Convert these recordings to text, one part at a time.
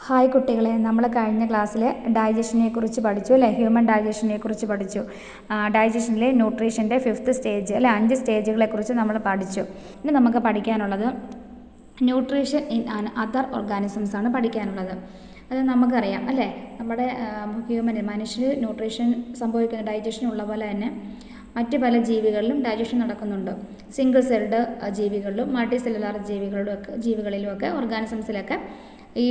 Hi കുട്ടികളെ, നമ്മൾ കഴിഞ്ഞ ക്ലാസ്സിൽ ഡൈജഷനെ കുറിച്ച് പഠിച്ചു അല്ലേ? ഹ്യൂമൻ ഡൈജഷനെ കുറിച്ച് പഠിച്ചു. ഡൈജഷനിലെ ന്യൂട്രീഷൻ്റെ 5th സ്റ്റേജ് അല്ലെ, 5 സ്റ്റേജുകളെ കുറിച്ച് നമ്മൾ പഠിച്ചു. ഇനി നമുക്ക് പഠിക്കാനുള്ളത് ന്യൂട്രീഷൻ ഇൻ അതർ ഓർഗാനിസംസ് ആണ് പഠിക്കാനുള്ളത്. അത് നമുക്കറിയാം അല്ലേ, നമ്മുടെ മനുഷ്യർ ന്യൂട്രീഷൻ സംഭവിക്കുന്ന ഡൈജഷൻ ഉള്ള പോലെ തന്നെ മറ്റ് പല ജീവികളിലും ഡൈജഷൻ നടക്കുന്നുണ്ട്. സിംഗിൾ സെൽഡ് ജീവികളിലും മൾട്ടി സെല്ലുലാർ ജീവികളിലുമൊക്കെ ഓർഗാനിസംസിലൊക്കെ ഈ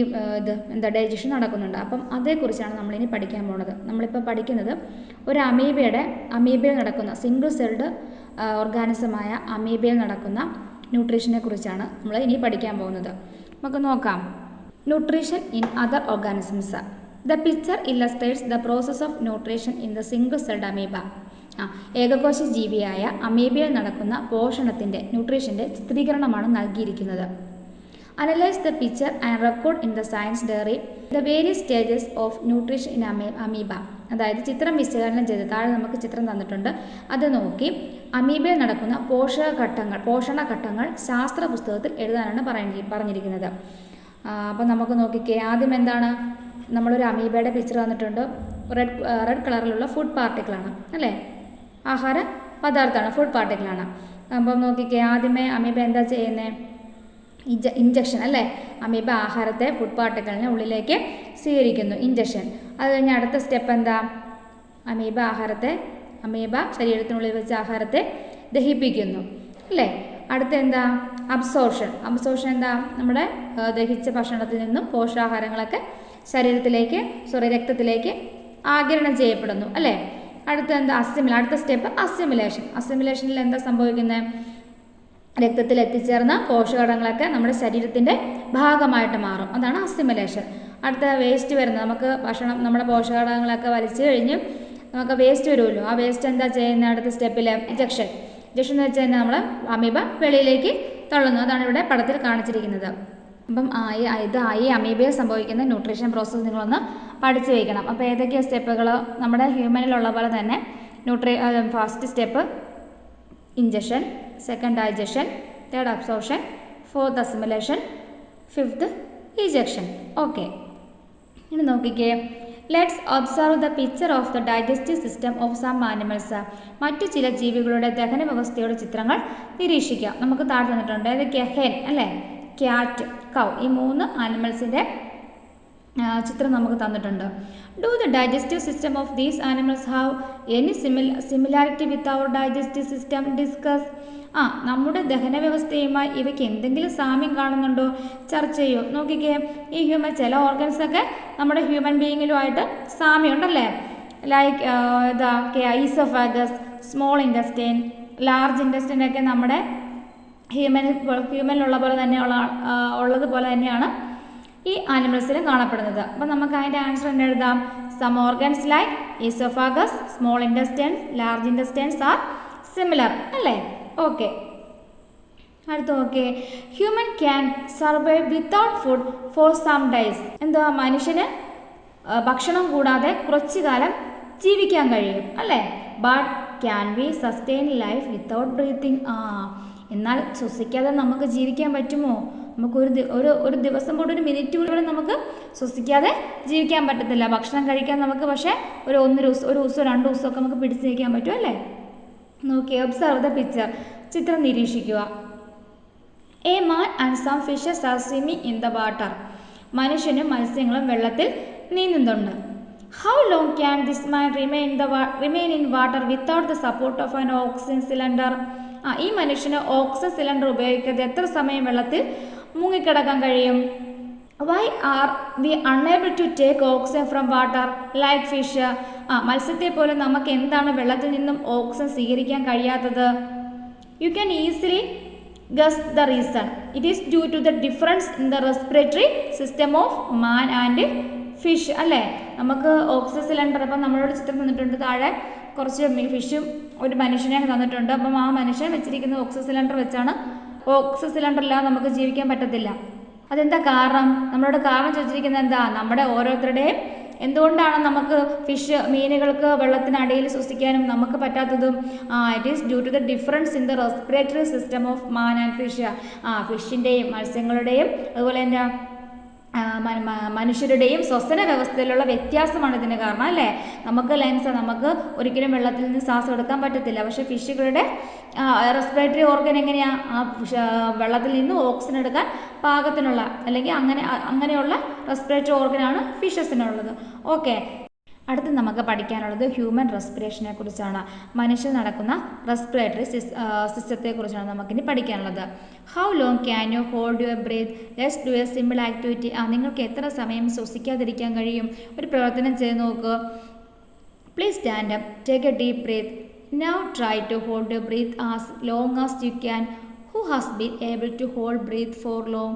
ഡൈജഷൻ നടക്കുന്നുണ്ട്. അപ്പം അതേക്കുറിച്ചാണ് നമ്മളിനി പഠിക്കാൻ പോകുന്നത്. നമ്മളിപ്പോൾ പഠിക്കുന്നത് ഒരു അമീബയിൽ നടക്കുന്ന സിംഗിൾ സെൽഡ് ഓർഗാനിസമായ അമീബയിൽ നടക്കുന്ന ന്യൂട്രീഷനെ കുറിച്ചാണ് നമ്മൾ ഇനി പഠിക്കാൻ പോകുന്നത്. നമുക്ക് നോക്കാം. Nutrition in other organisms. The picture illustrates the process of nutrition in the single celled amoeba. ഏകകോശ ജീവിയായ അമീബയിൽ നടക്കുന്ന പോഷണത്തിൻ്റെ ന്യൂട്രീഷൻ്റെ ചിത്രീകരണമാണ് നൽകിയിരിക്കുന്നത്. Analyze the picture and record in the science diary the various stages of nutrition in amoeba. അതായത് ചിത്രം വിശകലനം ചെയ്ത് താഴെ നമുക്ക് ചിത്രം തന്നിട്ടുണ്ട്, അത് നോക്കി അമീബയിൽ നടക്കുന്ന പോഷണഘട്ടങ്ങൾ ശാസ്ത്ര പുസ്തകത്തിൽ എഴുതാനാണ് പറഞ്ഞിരിക്കുന്നത്. അപ്പം നമുക്ക് നോക്കിക്കേ. ആദ്യം എന്താണ്, നമ്മളൊരു അമീബയുടെ പിക്ചർ തന്നിട്ടുണ്ട്. റെഡ് കളറിലുള്ള ഫുഡ് പാർട്ടിക്കിളാണ് അല്ലേ, ആഹാര പദാർത്ഥമാണ്, ഫുഡ് പാർട്ടിക്കിളാണ്. അപ്പം നോക്കിക്കേ, ആദ്യമേ അമീബ എന്താ ചെയ്യുന്നത്? ഇഞ്ചക്ഷൻ അല്ലേ, അമീബ ആഹാരത്തെ ഫുഡ് പാർട്ടിക്കിളിനെ ഉള്ളിലേക്ക് സ്വീകരിക്കുന്നു, ഇഞ്ചക്ഷൻ. അത് കഴിഞ്ഞ് അടുത്ത സ്റ്റെപ്പ് എന്താ? അമീബ ശരീരത്തിനുള്ളിൽ വെച്ച് ആഹാരത്തെ ദഹിപ്പിക്കുന്നു അല്ലേ. അടുത്ത എന്താ? അബ്സോർഷൻ എന്താ? നമ്മുടെ ദഹിച്ച ഭക്ഷണത്തിൽ നിന്നും പോഷകാഹാരങ്ങളൊക്കെ രക്തത്തിലേക്ക് ആഗിരണം ചെയ്യപ്പെടുന്നു അല്ലേ. അടുത്ത എന്താ? അടുത്ത സ്റ്റെപ്പ് അസിമിലേഷനിൽ എന്താ സംഭവിക്കുന്നത്? രക്തത്തിൽ എത്തിച്ചേർന്ന പോഷകഘടകങ്ങളൊക്കെ നമ്മുടെ ശരീരത്തിൻ്റെ ഭാഗമായിട്ട് മാറും, അതാണ് അസിമിലേഷൻ. അടുത്ത വേസ്റ്റ് വരുന്നത്, നമുക്ക് നമ്മുടെ പോഷകഘടകങ്ങളൊക്കെ വലിച്ചു കഴിഞ്ഞ് നമുക്ക് വേസ്റ്റ് വരുമല്ലോ, ആ വേസ്റ്റ് എന്താ ചെയ്യുന്നത്? അടുത്ത സ്റ്റെപ്പിൽ ഇഞ്ചക്ഷൻ എന്ന് വെച്ച് കഴിഞ്ഞാൽ നമ്മൾ അമീബ വെളിയിലേക്ക് തള്ളുന്നു, അതാണ് ഇവിടെ പടത്തിൽ കാണിച്ചിരിക്കുന്നത്. അപ്പം ഈ അമീബയിൽ സംഭവിക്കുന്ന ന്യൂട്രീഷൻ പ്രോസസ്സ് നിങ്ങളൊന്ന് പഠിച്ചു വയ്ക്കണം. അപ്പോൾ ഏതൊക്കെയാണ് സ്റ്റെപ്പുകൾ? നമ്മുടെ ഹ്യൂമനിലുള്ള പോലെ തന്നെ first step injection, second digestion, third absorption, fourth assimilation, fifth ejection. Okay, ഇനി നോക്കിക്കേ. Let's observe the picture of the digestive system of some animals. മറ്റു ചില ജീവികളുടെ ദഹന വ്യവസ്ഥയുടെ ചിത്രങ്ങൾ നിരീക്ഷിക്കാം. നമുക്ക് താഴെ തന്നിട്ടുണ്ട്. ഏതൊക്കെയാ? ഹെൻ അല്ലേ, ക്യാറ്റ്, കൗ, ഈ 3 ആനിമൽസിൻ്റെ ചിത്രം നമുക്ക് തന്നിട്ടുണ്ട്. Do the digestive system of these animals have any similarity with our digestive system? Discuss. നമ്മുടെ ദഹന വ്യവസ്ഥയുമായി ഇവയ്ക്ക് എന്തെങ്കിലും സാമ്യം കാണുന്നുണ്ടോ? ചർച്ച ചെയ്യൂ. നോക്കിക്കേ, ഈ ചില ഓർഗൻസൊക്കെ നമ്മുടെ ഹ്യൂമൻ ബീയിങ്ങിലുമായിട്ട് സാമ്യമുണ്ടല്ലേ. Like oesophagus, small intestine, large intestine ഒക്കെ നമ്മുടെ ഹ്യൂമനിലുള്ള പോലെ തന്നെ ഉള്ളതുപോലെ തന്നെയാണ് ഈ ആനിമൽസിലും കാണപ്പെടുന്നത്. അപ്പം നമുക്ക് അതിൻ്റെ ആൻസർ തന്നെ എഴുതാം. Some organs like oesophagus, small intestines, large intestines are similar അല്ലേ. ഓക്കെ, അടുത്ത നോക്കിയേ. Human can survive without food for some days. എന്താ, മനുഷ്യന് ഭക്ഷണം കൂടാതെ കുറച്ചു കാലം ജീവിക്കാൻ കഴിയും അല്ലേ. But can we sustain life without breathing? എന്നാൽ ശ്വസിക്കാതെ നമുക്ക് ജീവിക്കാൻ പറ്റുമോ? നമുക്ക് ഒരു ദിവസം പോലും, ഒരു മിനിറ്റ് പോലും നമുക്ക് ശ്വസിക്കാതെ ജീവിക്കാൻ പറ്റത്തില്ല. ഭക്ഷണം കഴിക്കാൻ നമുക്ക് പക്ഷേ ഒരു ദിവസം 2 ദിവസമൊക്കെ നമുക്ക് പിടിച്ചു നിൽക്കാൻ പറ്റും അല്ലേ. നോക്കി, ഒബ്സർവ് ദ പിക്ചർ. ചിത്രം നിരീക്ഷിക്കുക. A man and some fishes are swimming in the water. മനുഷ്യനും മത്സ്യങ്ങളും വെള്ളത്തിൽ നീന്തുന്നുണ്ട്. How long can this man remain in water without the support of an oxygen cylinder? ഈ മനുഷ്യന് ഓക്സിജൻ സിലിണ്ടർ ഉപയോഗിക്കാതെ എത്ര സമയം വെള്ളത്തിൽ മുങ്ങിക്കിടക്കാൻ കഴിയും? Why are we unable to take oxygen from water like fish? മത്സ്യത്തെ പോലെ നമുക്ക് എന്താണ് വെള്ളത്തിൽ നിന്നും ഓക്സിജൻ സ്വീകരിക്കാൻ കഴിയാത്തത്? You can easily guess the reason. It is due to the difference in the respiratory system of man and fish അല്ലേ. നമുക്ക് ഓക്സിജൻ സിലിണ്ടർ, അപ്പം നമ്മളോട് ചിത്രം തന്നിട്ടുണ്ട്, താഴെ കുറച്ച് ഫിഷും ഒരു മനുഷ്യനെ തന്നിട്ടുണ്ട്. അപ്പം ആ മനുഷ്യൻ വെച്ചിരിക്കുന്ന ഓക്സിജൻ സിലിണ്ടർ വെച്ചാണ്. ഓക്സിജൻ സിലിണ്ടർ ഇല്ലാതെ നമുക്ക് ജീവിക്കാൻ പറ്റത്തില്ല. അതെന്താ കാരണം? നമ്മളോട് കാരണം ചോദിച്ചിരിക്കുന്നത് എന്താ? നമ്മുടെ ഓരോരുത്തരുടെയും എന്തുകൊണ്ടാണ് നമുക്ക് മീനുകൾക്ക് വെള്ളത്തിനടിയിൽ ശ്വസിക്കാനും നമുക്ക് പറ്റാത്തതും? It is due to the difference in the respiratory system of man and fish. ഫിഷിൻ്റെയും മത്സ്യങ്ങളുടെയും അതുപോലെ തന്നെ മനുഷ്യരുടെയും ശ്വസന വ്യവസ്ഥയിലുള്ള വ്യത്യാസമാണ് ഇതിന് കാരണം അല്ലേ. നമുക്ക് ലങ്സ്, നമുക്ക് ഒരിക്കലും വെള്ളത്തിൽ നിന്ന് ശ്വാസം എടുക്കാൻ പറ്റത്തില്ല. പക്ഷേ ഫിഷുകളുടെ റെസ്പിറേറ്ററി ഓർഗൻ എങ്ങനെയാണ്, വെള്ളത്തിൽ നിന്ന് ഓക്സിജൻ എടുക്കാൻ പാകത്തിനുള്ള അല്ലെങ്കിൽ അങ്ങനെയുള്ള റെസ്പിറേറ്ററി ഓർഗനാണ് ഫിഷസിനുള്ളത്. ഓക്കെ, അടുത്ത് നമുക്ക് പഠിക്കാനുള്ളത് ഹ്യൂമൻ റെസ്പിറേഷനെ കുറിച്ചാണ്. മനുഷ്യർ നടക്കുന്ന റെസ്പിറേറ്ററി സിസ്റ്റത്തെക്കുറിച്ചാണ് നമുക്കിനി പഠിക്കാനുള്ളത്. How long can you hold your breath? Let's do a simple activity. നിങ്ങൾക്ക് എത്ര സമയം ശ്വസിക്കാതിരിക്കാൻ കഴിയും? ഒരു പ്രവർത്തനം ചെയ്ത് നോക്കുക. Please stand up, take a deep breath. Now try to hold your breath as long as you can. Who has been able to hold breath for long?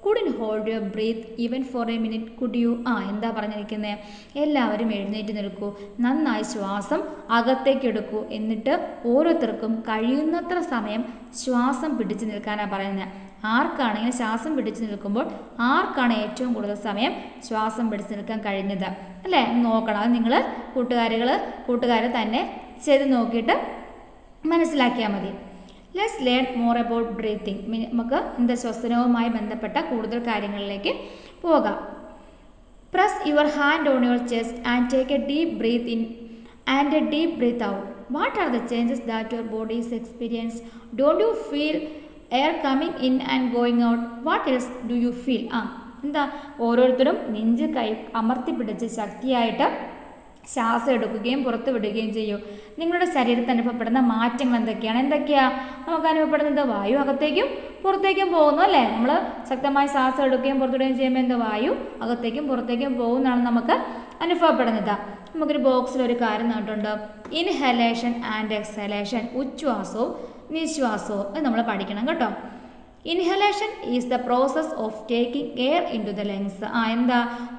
couldn't hold your breath even for a minute, could you? എന്താ പറഞ്ഞിരിക്കുന്നത്? എല്ലാവരും എഴുന്നേറ്റ് നിൽക്കൂ, നന്നായി ശ്വാസം അകത്തേക്ക് എടുക്കൂ, എന്നിട്ട് ഓരോരുത്തർക്കും കഴിയുന്നത്ര സമയം ശ്വാസം പിടിച്ചു നിൽക്കാനാണ് പറയുന്നത്. ആർക്കാണെങ്കിലും ശ്വാസം പിടിച്ചു നിൽക്കുമ്പോൾ ആർക്കാണ് ഏറ്റവും കൂടുതൽ സമയം ശ്വാസം പിടിച്ചു നിൽക്കാൻ കഴിഞ്ഞത് അല്ലേ നോക്കണം. അത് നിങ്ങൾ കൂട്ടുകാർ തന്നെ ചെയ്ത് നോക്കിയിട്ട് മനസ്സിലാക്കിയാൽ മതി. Let's learn more about breathing. നമുക്ക് ശ്വസനവുമായി ബന്ധപ്പെട്ട കൂടുതൽ കാര്യങ്ങളിലേക്ക് പോകാം. Press your hand on your chest and take a deep breath in and a deep breath out. What are the changes that your body is experience? Don't you feel air coming in and going out? What else do you feel? ഓരോരുത്തരും നെഞ്ച് അമർത്തി പിടിച്ച് ശക്തിയായിട്ട് ശ്വാസം എടുക്കുകയും പുറത്ത് വിടുകയും ചെയ്യൂ. നിങ്ങളുടെ ശരീരത്തിൽ അനുഭവപ്പെടുന്ന മാറ്റങ്ങൾ എന്തൊക്കെയാണ് നമുക്ക് അനുഭവപ്പെടുന്നത്? വായു അകത്തേക്കും പുറത്തേക്കും പോകുന്നു അല്ലേ. നമ്മൾ ശക്തമായി ശ്വാസം എടുക്കുകയും പുറത്തുവിടുകയും ചെയ്യുമ്പോൾ വായു അകത്തേക്കും പുറത്തേക്കും പോകുന്നതാണ് നമുക്ക് അനുഭവപ്പെടുന്നത്. നമുക്കൊരു ബോക്സിൽ ഒരു കാര്യം തന്നിട്ടുണ്ട്. ഇൻഹലേഷൻ ആൻഡ് എക്സലേഷൻ, ഉച്ഛ്വാസവും നിശ്വാസവും. അത് നമ്മൾ പഠിക്കണം കേട്ടോ. Inhalation is the process of taking air into the lungs.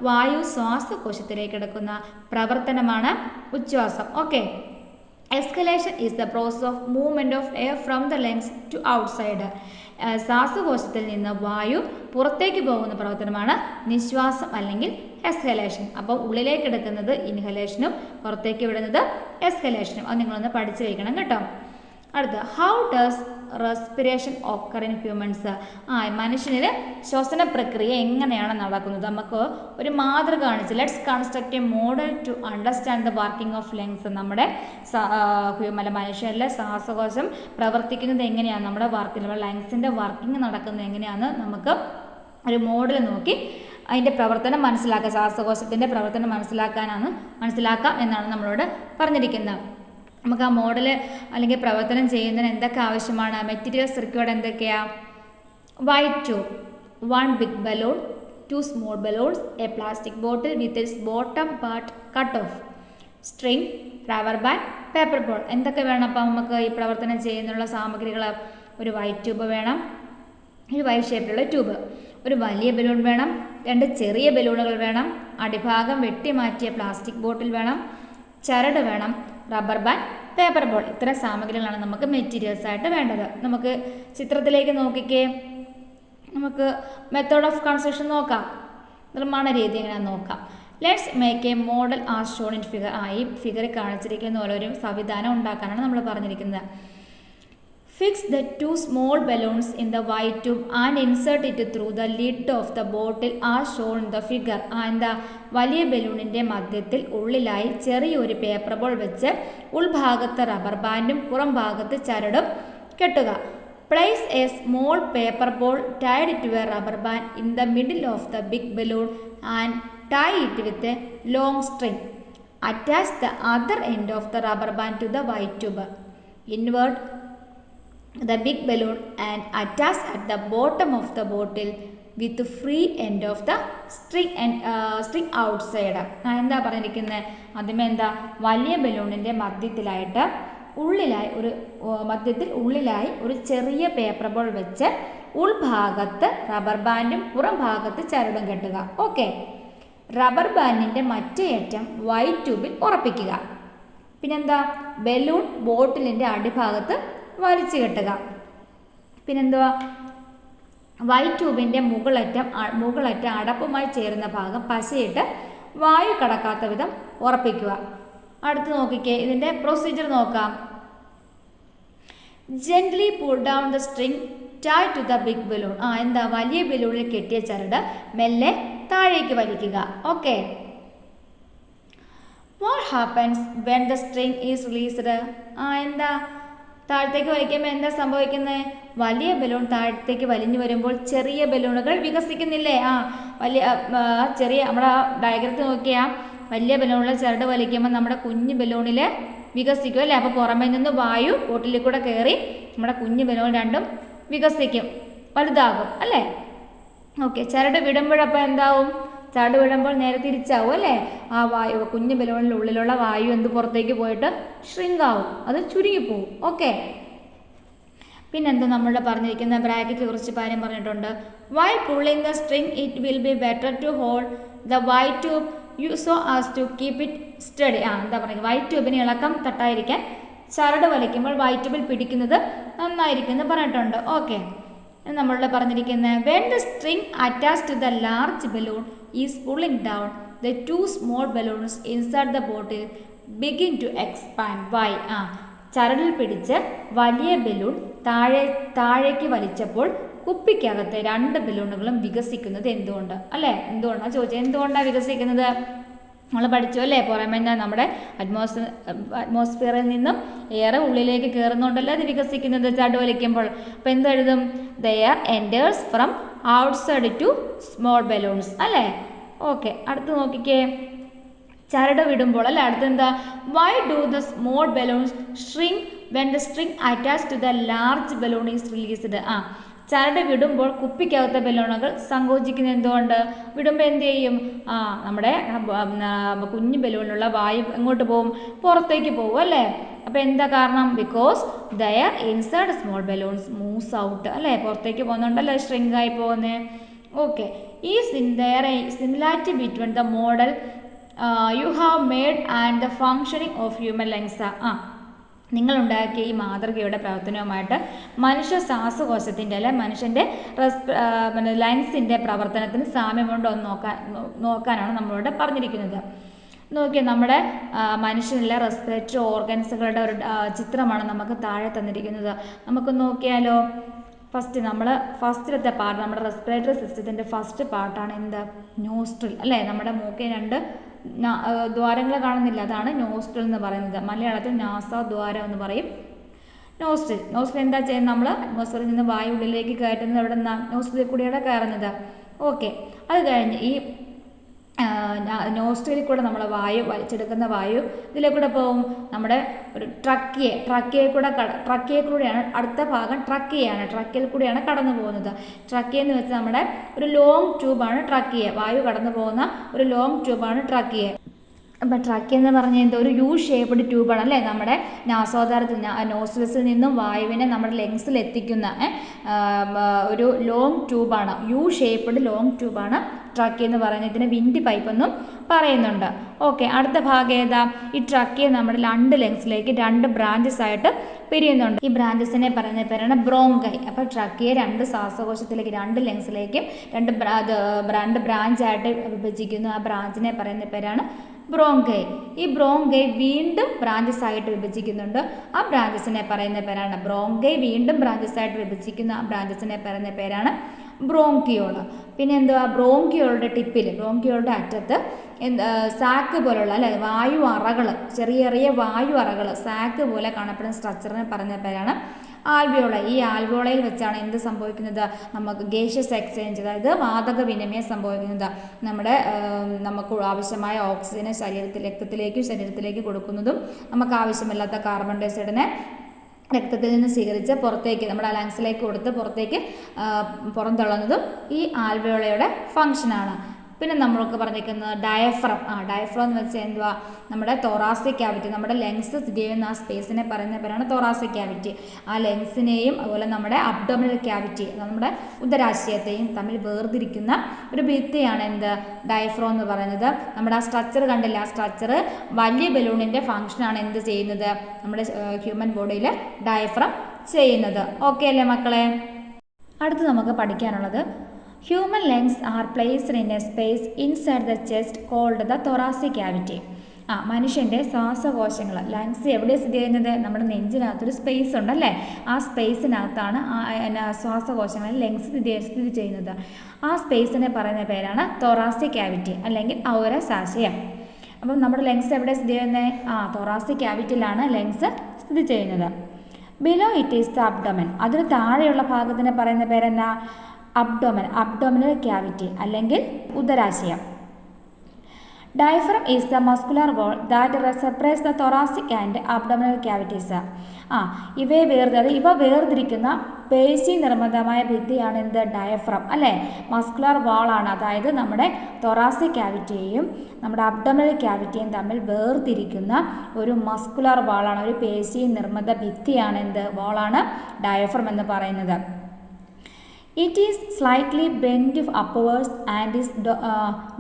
വായു ശ്വാസകോശത്തിലേക്ക് എടുക്കുന്ന പ്രവർത്തനമാണ് ഉച്ഛ്വാസം. Okay. Exhalation is the process of movement of air from the lungs to outside. ശ്വാസകോശത്തിൽ നിന്ന് വായു പുറത്തേക്ക് പോകുന്ന പ്രവർത്തനമാണ് നിശ്വാസം അല്ലെങ്കിൽ എക്സ്ഹലേഷൻ. അപ്പോൾ ഉള്ളിലേക്ക് എടുക്കുന്നത് ഇൻഹലേഷനും പുറത്തേക്ക് വിടുന്നത് എക്സ്ഹലേഷനും. അത് നിങ്ങളൊന്ന് പഠിച്ചു വയ്ക്കണം കേട്ടോ. അടുത്ത, how does respiration occur in humans? മനുഷ്യനിൽ ശ്വസന പ്രക്രിയ എങ്ങനെയാണ് നടക്കുന്നത്? നമുക്ക് ഒരു മാതൃക കാണിച്ച് let's construct a model to understand the working of lungs. നമ്മുടെ മനുഷ്യനിലെ ശ്വാസകോശം പ്രവർത്തിക്കുന്നത് എങ്ങനെയാണ്, നമ്മുടെ ലങ്സിൻ്റെ വർക്കിംഗ് നടക്കുന്നത് എങ്ങനെയാണെന്ന് നമുക്ക് ഒരു മോഡൽ നോക്കി അതിൻ്റെ പ്രവർത്തനം മനസ്സിലാക്കാം. ശ്വാസകോശത്തിൻ്റെ പ്രവർത്തനം മനസ്സിലാക്കാം എന്നാണ് നമ്മളോട് പറഞ്ഞിരിക്കുന്നത്. നമുക്ക് ആ മോഡൽ അല്ലെങ്കിൽ പ്രവർത്തനം ചെയ്യുന്നതിന് എന്തൊക്കെ ആവശ്യമാണ്? മെറ്റീരിയൽസ് റിക്വയർഡ് എന്തൊക്കെയാണ്? White tube, 1 big balloon, 2 small balloons, a plastic bottle with its bottom part cut off, string, rubber band, paper ball. എന്തൊക്കെ വേണം അപ്പം നമുക്ക് ഈ പ്രവർത്തനം ചെയ്യുന്നതിനുള്ള സാമഗ്രികൾ? ഒരു വൈറ്റ് ട്യൂബ് വേണം, ഒരു വൈറ്റ് ഷേപ്പിലുള്ള ട്യൂബ്, ഒരു വലിയ ബലൂൺ വേണം, 2 ചെറിയ ബലൂണുകൾ വേണം, അടിഭാഗം വെട്ടി മാറ്റിയ പ്ലാസ്റ്റിക് ബോട്ടിൽ വേണം, ചരട് വേണം, റബ്ബർ ബാൻഡ്, പേപ്പർ ബോൾ. ഇത്തരം സാമഗ്രികളാണ് നമുക്ക് മെറ്റീരിയൽസ് ആയിട്ട് വേണ്ടത്. നമുക്ക് ചിത്രത്തിലേക്ക് നോക്കിക്കേ. നമുക്ക് മെത്തേഡ് ഓഫ് കൺസ്ട്രക്ഷൻ നോക്കാം, നിർമ്മാണ രീതി എങ്ങനെയാണെന്ന് നോക്കാം. Let's make A model as shown in figure. ഈ ഫിഗറിൽ കാണിച്ചിരിക്കുന്ന പോലെ ഒരു സംവിധാനം ഉണ്ടാക്കാനാണ് നമ്മൾ പറഞ്ഞിരിക്കുന്നത്. Fix the 2 small balloons in the white tube and insert it through the lid of the bottle as shown in the figure. വലിയ ബലൂണിൻ്റെ മധ്യത്തിൽ ഉള്ളിലായി ചെറിയൊരു പേപ്പർ ബോൾ വെച്ച് ഉൾഭാഗത്ത് റബ്ബർ ബാൻഡും പുറം ഭാഗത്ത് ചരടും കെട്ടുക. Place a small paper ball tied to a rubber band in the middle of the big balloon and tie it with a long string. Attach the other end of the rubber band to the white tube. Invert the big balloon and attach at the bottom of the bottle with the free end of the string outside. എന്താ പറഞ്ഞിരിക്കുന്നത്? ആദ്യമേ വലിയ ബലൂണിൻ്റെ ഉള്ളിലായി ഒരു ചെറിയ paper ball വെച്ച് ഉൾഭാഗത്ത് rubber ബാൻഡും പുറം ഭാഗത്ത് ചരടും കെട്ടുക. ഓക്കെ. റബ്ബർ ബാൻഡിൻ്റെ മറ്റേ അറ്റം വൈറ്റ് ട്യൂബിൽ ഉറപ്പിക്കുക. പിന്നെന്താ? ബലൂൺ ബോട്ടിലിൻ്റെ അടിഭാഗത്ത് വലിച്ചു കെട്ടുക. പിന്നെന്തുവാ? വൈറ്റ് ട്യൂബിൻ്റെ മുകളറ്റം അടപ്പുമായി ചേരുന്ന ഭാഗം പശയിട്ട് വായു കടക്കാത്ത വിധം ഉറപ്പിക്കുക. അടുത്ത് നോക്കിക്കേ, ഇതിൻ്റെ പ്രൊസീജിയർ നോക്കാം. Gently pull down the string tie to the big balloon. വലിയ ബലൂണിൽ കെട്ടിയ ചരട് മെല്ലെ താഴേക്ക് വലിക്കുക. Okay. What happens when the string is released? എന്താ താഴത്തേക്ക് വലിക്കുമ്പോൾ എന്താ സംഭവിക്കുന്നത്? വലിയ ബലൂൺ താഴത്തേക്ക് വലിഞ്ഞു വരുമ്പോൾ ചെറിയ ബലൂണുകൾ വികസിക്കുന്നില്ലേ? വലിയ ചെറിയ നമ്മുടെ ഡയഗ്രത്തിൽ നോക്കിയാൽ വലിയ ബലൂണിൽ ചരട് വലിക്കുമ്പോൾ നമ്മുടെ കുഞ്ഞു ബലൂണിൽ വികസിക്കും അല്ലേ? അപ്പോൾ പുറമേ നിന്ന് വായു ബോട്ടിലിൽ കൂടെ കയറി നമ്മുടെ കുഞ്ഞു ബലൂൺ രണ്ടും വികസിക്കും, വലുതാകും അല്ലേ? ഓക്കെ. ചരട് വിടുമ്പോഴപ്പോൾ എന്താവും? ചരട് വിടുമ്പോൾ നേരെ തിരിച്ചാവും അല്ലേ? ആ വായു കുഞ്ഞു ബലൂണിനുള്ളിലുള്ള വായു പുറത്തേക്ക് പോയിട്ട് ഷ്രിങ്ക് ആവും, അത് ചുരുങ്ങിപ്പോവും. ഓക്കെ. പിന്നെന്താ നമ്മൾ പറഞ്ഞിരിക്കുന്ന ബ്രാക്കറ്റിൽ കുറച്ച് കാര്യം പറഞ്ഞിട്ടുണ്ട്. Why pulling the string it will be better to hold the white tube you so as to keep it steady. എന്താ പറയുക? വൈറ്റ് ട്യൂബിന് ഇളക്കം തട്ടായിരിക്കാൻ ചരട് വലിക്കുമ്പോൾ വൈറ്റ് ട്യൂബിൽ പിടിക്കുന്നത് നന്നായിരിക്കും എന്ന് പറഞ്ഞിട്ടുണ്ട്. ഓക്കെ. നമ്മളുടെ പറഞ്ഞിരിക്കുന്നത് when the string attach to the large balloon is pulling down the two small balloons inside the bottle begin to expand. Why? ചരടിൽ പിടിച്ച് വലിയ ബലൂൺ താഴേക്ക് വലിച്ചപ്പോൾ കുപ്പിക്കകത്തെ രണ്ട് ബലൂണുകളും വികസിക്കുന്നത് എന്തുകൊണ്ട് അല്ലേ? എന്തുകൊണ്ടാണ് ചോദിച്ചത്? എന്തുകൊണ്ടാണ് വികസിക്കുന്നത്? നമ്മൾ പഠിച്ചു അല്ലേ? പുറമേ നമ്മുടെ അറ്റ്മോസ്ഫിയറിൽ നിന്നും എയർ ഉള്ളിലേക്ക് കയറുന്നുണ്ടല്ലോ അത് വികസിക്കുന്നത് ചരട് വലിക്കുമ്പോൾ. അപ്പോൾ എന്തെഴുതും? The air enters from outside to small balloons അല്ലേ? ഓക്കെ. അടുത്ത് നോക്കിക്കേ, ചരട് വിടുമ്പോൾ അല്ലേ? അടുത്ത് എന്താ? Why do the small balloons shrink when the string attach to the large balloon is released? ചരട് വിടുമ്പോൾ കുപ്പിക്കകത്തെ ബലൂണുകൾ സങ്കോചിക്കുന്നത് എന്തുകൊണ്ട്? വിടുമ്പോൾ എന്ത് ചെയ്യും? നമ്മുടെ കുഞ്ഞു ബലൂണിലുള്ള വായു എങ്ങോട്ട് പോകും? പുറത്തേക്ക് പോകും അല്ലേ? അപ്പോൾ എന്താ കാരണം? Because the air inside small balloons moves out അല്ലേ? പുറത്തേക്ക് പോകുന്നുണ്ടല്ലോ ഷ്രിങ്ക് ആയി പോകുന്നത്. ഓക്കെ. ഈ similarity between the model you have made and the functioning of human lungs. നിങ്ങളുണ്ടാക്കിയ ഈ മാതൃകയുടെ പ്രവർത്തനവുമായിട്ട് മനുഷ്യ ശ്വാസകോശത്തിൻ്റെ അല്ലെ മനുഷ്യൻ്റെ ലങ്സിൻ്റെ പ്രവർത്തനത്തിന് സാമ്യമുണ്ടോ എന്ന് നോക്കാനാണ് നമ്മളോട് പറഞ്ഞിരിക്കുന്നത്. നോക്കിയാൽ നമ്മുടെ മനുഷ്യനിലെ റെസ്പിറേറ്ററി ഓർഗൻസുകളുടെ ഒരു ചിത്രമാണ് നമുക്ക് താഴെ തന്നിരിക്കുന്നത്. നമുക്ക് നോക്കിയാലോ. ഫസ്റ്റിലത്തെ പാർട്ട് നമ്മുടെ റെസ്പിറേറ്ററി സിസ്റ്റത്തിൻ്റെ ഫസ്റ്റ് പാർട്ടാണ് എന്ത്? നോസ്ട്രിൽ അല്ലേ? നമ്മുടെ മൂക്കിൽ രണ്ട് ദ്വാരങ്ങൾ കാണുന്നില്ല, അതാണ് നോസ്ട്രിൽ എന്ന് പറയുന്നത്. മലയാളത്തിൽ നാസാദ്വാരം എന്ന് പറയും. നോസ്ട്രിൽ എന്താ ചെയ്യുന്നത്? നമ്മൾ അറ്റ്മോസ്ഫിയറിൽ നിന്ന് വായു ഉള്ളിലേക്ക് കയറ്റുന്നത് എവിടെ നിന്നാണ്? നോസ്ട്രിൽ കൂടിയാണ് കയറുന്നത്. ഓക്കെ. അത് കഴിഞ്ഞ് ഈ നോസ്ട്രിലിൽ കൂടെ നമ്മൾ വായു വലിച്ചെടുക്കുന്ന വായു ഇതിലെ കൂടെ പോകും നമ്മുടെ ഒരു ട്രക്കിയയിൽ കൂടെയാണ് അടുത്ത ഭാഗം. ട്രക്കിയയിൽ കൂടെയാണ് കടന്നു പോകുന്നത്. ട്രക്കിയ എന്ന് വെച്ചാൽ നമ്മുടെ ഒരു ലോങ് ട്യൂബാണ് ട്രക്കിയ. വായു കടന്നു പോകുന്ന ഒരു ലോങ് ട്യൂബാണ് ട്രക്കിയ. അപ്പം ട്രക്കിയ എന്ന് പറഞ്ഞാൽ എന്താ? ഒരു യു ഷേപ്പ്ഡ് ട്യൂബാണ് അല്ലേ? നമ്മുടെ നാസോദ്വാരത്തിൽ നോസ്ട്രിൽസിൽ നിന്നും വായുവിനെ നമ്മുടെ ലങ്സിൽ എത്തിക്കുന്ന ഒരു ലോങ് ട്യൂബാണ്. യു ഷേപ്പ്ഡ് ലോങ് ട്യൂബാണ് ട്രക്കിയ എന്ന് പറയുന്നത്. ഇതിന് വിൻഡ് പൈപ്പ് എന്നും പറയുന്നുണ്ട്. ഓക്കെ. അടുത്ത ഭാഗം ഏതാ? ഈ ട്രക്കിയ നമ്മുടെ ലങ്സിലേക്ക് രണ്ട് ബ്രാഞ്ചസ് ആയിട്ട് പിരിയുന്നുണ്ട്. ഈ ബ്രാഞ്ചസിനെ പറയുന്ന പേരാണ് ബ്രോങ്കൈ. അപ്പോൾ ട്രക്കിയ രണ്ട് ശ്വാസകോശത്തിലേക്ക് രണ്ട് ലങ്സിലേക്കും രണ്ട് ബ്രാഞ്ചായിട്ട് വിഭജിക്കുന്നു. ആ ബ്രാഞ്ചിനെ പറയുന്ന പേരാണ് ബ്രോങ്കൈ. ഈ ബ്രോങ്കൈ വീണ്ടും ബ്രാഞ്ചസ് ആയിട്ട് വിഭജിക്കുന്നുണ്ട്. ആ ബ്രാഞ്ചസിനെ പറയുന്ന പേരാണ് ബ്രോങ്കൈ. വീണ്ടും ബ്രാഞ്ചസ് ആയിട്ട് വിഭജിക്കുന്ന ആ ബ്രാഞ്ചസിനെ പറയുന്ന പേരാണ് ബ്രോങ്കിയോള്. പിന്നെ എന്തുവാ? ബ്രോങ്കിയോളുടെ അറ്റത്ത് സാക്ക് പോലുള്ള അല്ലെ വായു അറകൾ, ചെറിയ വായു അറകൾ സാക്ക് പോലെ കാണപ്പെടുന്ന സ്ട്രക്ചറിനെ പറയുന്ന പേരാണ് ആൽവിയോള. ഈ ആൽവിയോളയിൽ വെച്ചാണ് എന്ത് സംഭവിക്കുന്നത്? നമുക്ക് ഗേഷ്യസ് എക്സ്ചേഞ്ച്, അതായത് വാതക വിനിമയം സംഭവിക്കുന്നത്. നമുക്ക് ആവശ്യമായ ഓക്സിജനെ ശരീരത്തിലേക്ക് കൊടുക്കുന്നതും നമുക്ക് ആവശ്യമില്ലാത്ത കാർബൺ ഡൈ ഓക്സൈഡിനെ രക്തത്തിൽ നിന്ന് സ്വീകരിച്ച് പുറത്തേക്ക് നമ്മുടെ ലങ്സിലേക്ക് കൊടുത്ത് പുറത്തേക്ക് പുറന്തള്ളുന്നതും ഈ ആൽവിയോളയുടെ ഫങ്ഷനാണ്. പിന്നെ നമ്മൾക്ക് പറഞ്ഞിരിക്കുന്നത് ഡയഫ്രം. ഡയഫ്രം എന്ന് വെച്ചാൽ എന്തുവാ? നമ്മുടെ തൊറാസിക് ക്യാവിറ്റി, നമ്മുടെ ലങ്സ് സ്ഥിതി ചെയ്യുന്ന ആ സ്പേസിനെ പറയുന്ന പേരാണ് തൊറാസിക് ക്യാവിറ്റി. ആ ലങ്സിനെയും അതുപോലെ നമ്മുടെ അബ്ഡോമിനൽ ക്യാവിറ്റി, നമ്മുടെ ഉദരാശയത്തെയും തമ്മിൽ വേർതിരിക്കുന്ന ഒരു ഭിത്തിയാണ് എന്ത്? ഡയഫ്രം എന്ന് പറയുന്നത്. നമ്മുടെ ആ സ്ട്രക്ചർ കണ്ടില്ല? ആ സ്ട്രക്ചർ വലിയ ബലൂണിൻ്റെ ഫങ്ഷനാണ് എന്ത് ചെയ്യുന്നത്? നമ്മുടെ ഹ്യൂമൻ ബോഡിയിൽ ഡയഫ്രം ചെയ്യുന്നത്. ഓക്കെ അല്ലേ മക്കളെ? അടുത്ത് നമുക്ക് പഠിക്കാനുള്ളത് human lungs are placed in a space inside the chest called the thoracic cavity. മനുഷ്യൻ്റെ ശ്വാസകോശങ്ങൾ ലങ്സ് എവിടെയാണ് സ്ഥിതി ചെയ്യുന്നത്? നമ്മുടെ നെഞ്ചിനകത്തൊരു സ്പേസ് ഉണ്ടല്ലേ, ആ സ്പേസിനകത്താണ് ശ്വാസകോശങ്ങൾ ലങ്സ് സ്ഥിതി ചെയ്യുന്നത്. ആ സ്പേസിനെ പറയുന്ന പേരാണ് thoracic cavity അല്ലെങ്കിൽ ഔരസാശയം. അപ്പം നമ്മുടെ ലങ്സ് എവിടെ സ്ഥിതി ചെയ്യുന്നത്? thoracic ക്യാവിറ്റിയിലാണ് ലങ്സ് സ്ഥിതി ചെയ്യുന്നത്. Below it is the abdomen. അതിന് താഴെയുള്ള ഭാഗത്തിനെ പറയുന്ന പേരെന്നാ? അബ്ഡോമിനൽ ക്യാവിറ്റി അല്ലെങ്കിൽ ഉദരാശയം. Diaphragm is the muscular wall that separates the thoracic and abdominal cavities. ഇവ വേർതിരിക്കുന്ന പേശി നിർമ്മിതമായ ഭിത്തിയാണ് എന്ത്? ഡയഫ്രം അല്ലേ? മസ്കുലർ വാളാണ്. അതായത് നമ്മുടെ thoracic ക്യാവിറ്റിയെയും നമ്മുടെ അബ്ഡോമിനൽ ക്യാവിറ്റിയും തമ്മിൽ വേർതിരിക്കുന്ന ഒരു മസ്കുലർ വാളാണ്, ഒരു പേശി നിർമ്മിത ഭിത്തിയാണ് എന്ത്? വാളാണ് ഡയഫ്രം എന്ന് പറയുന്നത്. It is slightly bend upwards and is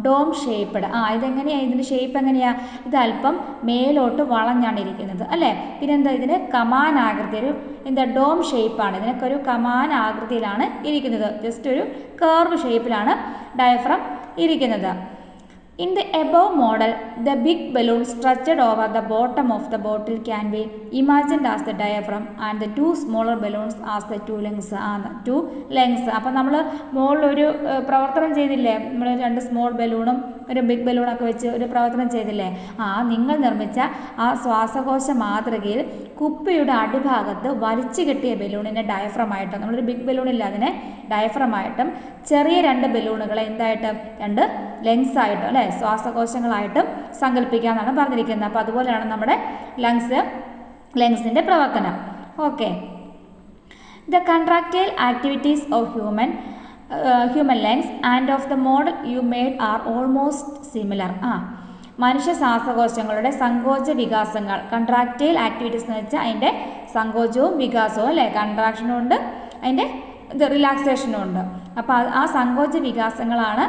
dome shaped. ഇതെങ്ങനെയാണ്? ഇതിൻ്റെ ഷേപ്പ് എങ്ങനെയാണ്? ഇത് അല്പം മേലോട്ട് വളഞ്ഞാണ് ഇരിക്കുന്നത് അല്ലേ? പിന്നെന്താ? ഇതിന് കമാൻ ആകൃതി, ഒരു ഡോം ഷേപ്പാണ്. ഇതിനൊക്കെ ഒരു കമാൻ ആകൃതിയിലാണ് ഇരിക്കുന്നത്. ജസ്റ്റ് ഒരു കർവ് ഷേപ്പിലാണ് ഡയഫ്രം ഇരിക്കുന്നത്. In the above model, the big balloon stretched over the bottom of the bottle can be imagined as the diaphragm and the two smaller balloons as the two lungs. അപ്പം നമ്മൾ മുകളിലൊരു പ്രവർത്തനം ചെയ്തില്ലേ? നമ്മൾ 2 small ബലൂണും ഒരു big ബലൂണൊക്കെ വെച്ച് ഒരു പ്രവർത്തനം ചെയ്തില്ലേ? നിങ്ങൾ നിർമ്മിച്ച ആ ശ്വാസകോശ മാതൃകയിൽ കുപ്പിയുടെ അടിഭാഗത്ത് വലിച്ചു കെട്ടിയ ബലൂണിനെ ഡയഫ്രമായിട്ടും, നമ്മളൊരു ബിഗ് ബലൂണില്ല, അതിനെ ഡയഫ്രമായിട്ടും ചെറിയ 2 ബലൂണുകളെ എന്തായിട്ട് 2 ലങ്സ് ആയിട്ടും അല്ലേ, ശ്വാസകോശങ്ങളായിട്ടും സങ്കല്പിക്കാമെന്നാണ് പറഞ്ഞിരിക്കുന്നത്. അപ്പോൾ അതുപോലെയാണ് നമ്മുടെ ലങ്സിൻ്റെ പ്രവർത്തനം. Okay. The contractile activities of human lungs and of the model you made are almost similar. മനുഷ്യ ശ്വാസകോശങ്ങളുടെ സങ്കോച വികാസങ്ങൾ, കൺട്രാക്റ്റൈൽ ആക്ടിവിറ്റീസ് എന്ന് വെച്ചാൽ അതിൻ്റെ സങ്കോചവും വികാസവും അല്ലേ? കൺട്രാക്ഷനും ഉണ്ട്, അതിൻ്റെ റിലാക്സേഷനും ഉണ്ട്. അപ്പോൾ ആ സങ്കോച വികാസങ്ങളാണ്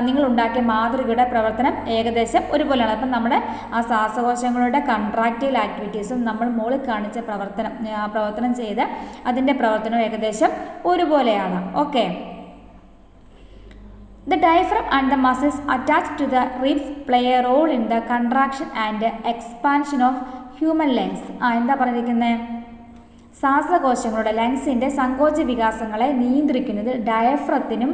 നിങ്ങളുണ്ടാക്കിയ മാതൃകയുടെ പ്രവർത്തനം ഏകദേശം ഒരുപോലെയാണ്. അപ്പം നമ്മുടെ ആ ശ്വാസകോശങ്ങളുടെ കൺട്രാക്റ്റൈൽ ആക്ടിവിറ്റീസും നമ്മൾ മുകളിൽ കാണിച്ച പ്രവർത്തനം ചെയ്ത് അതിൻ്റെ പ്രവർത്തനവും ഏകദേശം ഒരുപോലെയാണ്. Okay. The diaphragm and the muscles attached to the ribs play a role in the contraction and expansion of human lungs. എന്താ പറഞ്ഞിരിക്കുന്നത്? ശ്വാസകോശങ്ങളുടെ ലങ്സിൻ്റെ സങ്കോച വികാസങ്ങളെ നിയന്ത്രിക്കുന്നത് ഡയഫ്രത്തിനും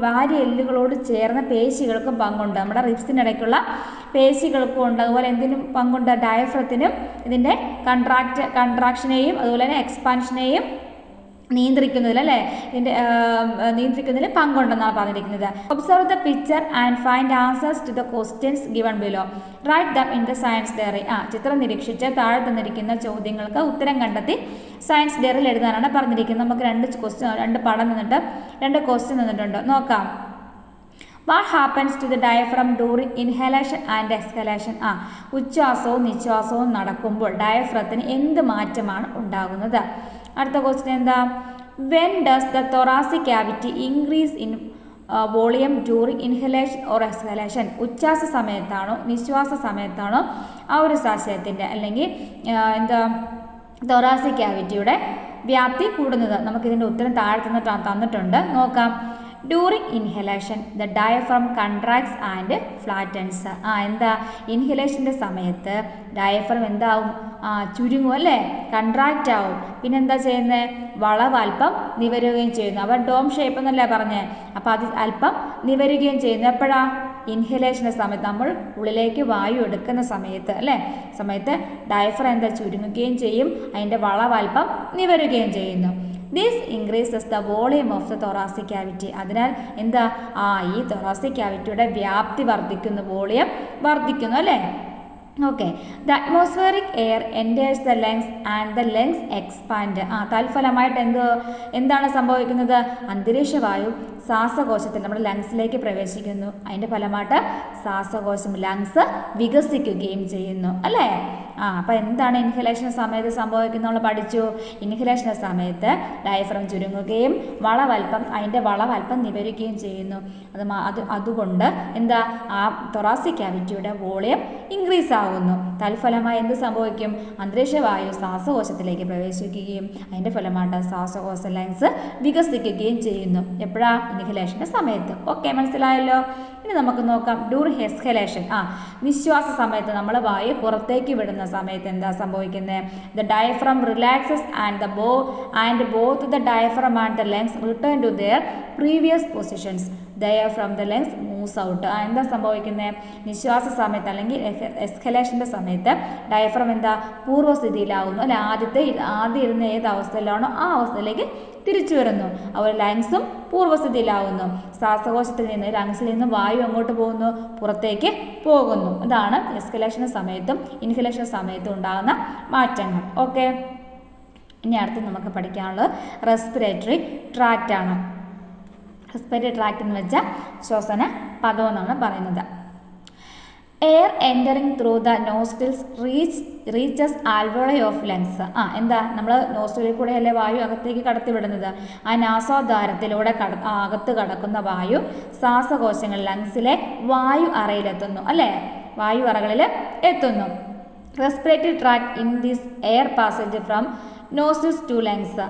വാരിയെല്ലുകളോട് ചേർന്ന പേശികൾക്കും പങ്കുണ്ട്. നമ്മുടെ റിബ്സിനിടയ്ക്കുള്ള പേശികൾക്കും ഉണ്ട്. അതുപോലെ എന്തിനും പങ്കുണ്ട്? ഡയഫ്രത്തിനും ഇതിൻ്റെ കൺട്രാക്ഷനെയും അതുപോലെ തന്നെ എക്സ്പാൻഷനെയും നിയന്ത്രിക്കുന്നതിൽ അല്ലേ, ഇതിൻ്റെ നിയന്ത്രിക്കുന്നതിൽ പങ്കുണ്ടെന്നാണ് പറഞ്ഞിരിക്കുന്നത്. Observe the picture and find answers to the questions given below. Write them in the science diary. ചിത്രം നിരീക്ഷിച്ച് താഴെ തന്നിരിക്കുന്ന ചോദ്യങ്ങൾക്ക് ഉത്തരം കണ്ടെത്തി സയൻസ് ഡയറിയിൽ എഴുതാനാണ് പറഞ്ഞിരിക്കുന്നത്. നമുക്ക് 2 പടം നിന്നിട്ട് 2 ക്വസ്റ്റ്യൻ നിന്നിട്ടുണ്ട്, നോക്കാം. What happens to the diaphragm during inhalation and exhalation? ഉച്ഛ്വാസവും നിശ്വാസവും നടക്കുമ്പോൾ ഡയഫ്രത്തിന് എന്ത് മാറ്റമാണ് ഉണ്ടാകുന്നത്? അടുത്ത ക്വസ്റ്റ്യൻ എന്താ? When does the thoracic cavity increase in volume during inhalation or exhalation? ഉച്ഛ്വാസ സമയത്താണോ നിശ്വാസ സമയത്താണോ ഔരസാശയത്തിൻ്റെ അല്ലെങ്കിൽ thoracic cavityയുടെ വ്യാപ്തി കൂടുന്നത്? നമുക്കിതിൻ്റെ ഉത്തരം താഴെ തന്നിട്ടുണ്ട്, നോക്കാം. During inhalation the diaphragm contracts and flattens. എന്താ? ഇൻഹലേഷൻ്റെ സമയത്ത് ഡയഫ്രം എന്താവും? ചുരുങ്ങും അല്ലേ, കൺട്രാക്റ്റ് ആവും. പിന്നെ എന്താ ചെയ്യുന്നത്? വളവ് അല്പം നിവരുകയും ചെയ്യുന്നു. അവർ ഡോം ഷേപ്പ് എന്നല്ലേ പറഞ്ഞേ? അപ്പോൾ അത് അല്പം നിവരുകയും ചെയ്യുന്നു. എപ്പോഴാണ്? ഇൻഹലേഷൻ്റെ സമയത്ത്, നമ്മൾ ഉള്ളിലേക്ക് വായു എടുക്കുന്ന സമയത്ത് അല്ലേ, ഡയഫ്രം എന്താ? ചുരുങ്ങുകയും ചെയ്യും, അതിൻ്റെ വളവ് അല്പം നിവരുകയും ചെയ്യുന്നു. This increases the volume of the thoracic cavity. അതിനാൽ എന്താ? ഈ thoracic cavityയുടെ വ്യാപ്തി വർദ്ധിക്കുന്നു, വോളിയം വർദ്ധിക്കുന്നു അല്ലേ? Okay. The atmospheric air enters the lungs and the lungs expand. തൽഫലമായിട്ട് എന്താണ് സംഭവിക്കുന്നത്? അന്തരീക്ഷവായു ശ്വാസകോശത്തിൽ നമ്മുടെ ലങ്സിലേക്ക് പ്രവേശിക്കുന്നു. അതിൻ്റെ ഫലമായിട്ട് ശ്വാസകോശം ലങ്സ് വികസിക്കുകയും ചെയ്യുന്നു അല്ലേ? അപ്പോൾ എന്താണ് ഇൻഹലേഷൻ സമയത്ത് സംഭവിക്കുന്നത്? നമ്മൾ പഠിച്ചു. ഇൻഹലേഷൻ സമയത്ത് ഡയഫ്രം ചുരുങ്ങുകയും അതിൻ്റെ വളവൽപ്പം നിവരുകയും ചെയ്യുന്നു. അതുകൊണ്ട് എന്താ? ആ thoracic cavityയുടെ വോളിയം ഇൻക്രീസ് ആകുന്നു. തൽഫലമായി എന്ത് സംഭവിക്കും? അന്തരീക്ഷവായു ശ്വാസകോശത്തിലേക്ക് പ്രവേശിക്കുകയും അതിൻ്റെ ഫലമായിട്ട് ശ്വാസകോശ ലങ്സ് വികസിക്കുകയും ചെയ്യുന്നു. എപ്പോഴാണ്? ഇൻഹലേഷൻ്റെ സമയത്ത്. ഓക്കെ, മനസ്സിലായല്ലോ? ഇനി നമുക്ക് നോക്കാം ഡ്യൂറിങ് എക്സ്ഹലേഷൻ. നിശ്വാസ സമയത്ത് നമ്മൾ വായു പുറത്തേക്ക് വിടുന്ന സമയത്ത് എന്താ സംഭവിക്കുന്നത്? The diaphragm relaxes and both the diaphragm and the lungs return to their previous positions. From the lungs moves out. എന്താ സംഭവിക്കുന്നത്? നിശ്വാസ സമയത്ത് അല്ലെങ്കിൽ എക്സ്ഹലേഷൻ്റെ സമയത്ത് ഡയഫ്രം എന്താ പൂർവ്വസ്ഥിതിയിലാവുന്നു അല്ലെ. ആദ്യം ഇരുന്ന ഏത് അവസ്ഥയിലാണോ ആ അവസ്ഥയിലേക്ക് തിരിച്ചു വരുന്നു. അവർ ലങ്സും പൂർവ്വസ്ഥിതിയിലാവുന്നു. ശ്വാസകോശത്തിൽ നിന്ന് ലങ്സിൽ നിന്ന് വായു അങ്ങോട്ട് പോകുന്നു, പുറത്തേക്ക് പോകുന്നു. ഇതാണ് എക്സ്ഹലേഷൻ സമയത്തും ഇൻഹലേഷൻ സമയത്തും ഉണ്ടാകുന്ന മാറ്റങ്ങൾ. ഓക്കെ, ഇനി അടുത്ത് നമുക്ക് പഠിക്കാനുള്ളത് റെസ്പിറേറ്ററി ട്രാക്റ്റ് ആണ്. റെസ്പിറേറ്ററി ട്രാക്റ്റ് എന്ന് വെച്ചാൽ ശ്വസന പദം എന്നാണ് പറയുന്നത്. Air entering through the nostrils reaches alveoli of lungs. എന്താ നമ്മൾ നോസ്ട്രിലിൽ കൂടെ അല്ലേ വായു അകത്തേക്ക് കടത്തിവിടുന്നത്. ആ നാസാദ്വാരത്തിലൂടെ അകത്ത് കടക്കുന്ന വായു ശ്വാസകോശങ്ങൾ ലങ്സിലെ വായു അറയിലെത്തുന്നു അല്ലേ, വായു അറകളിൽ എത്തുന്നു. Respiratory tract in this air passage from nostrils to lungs.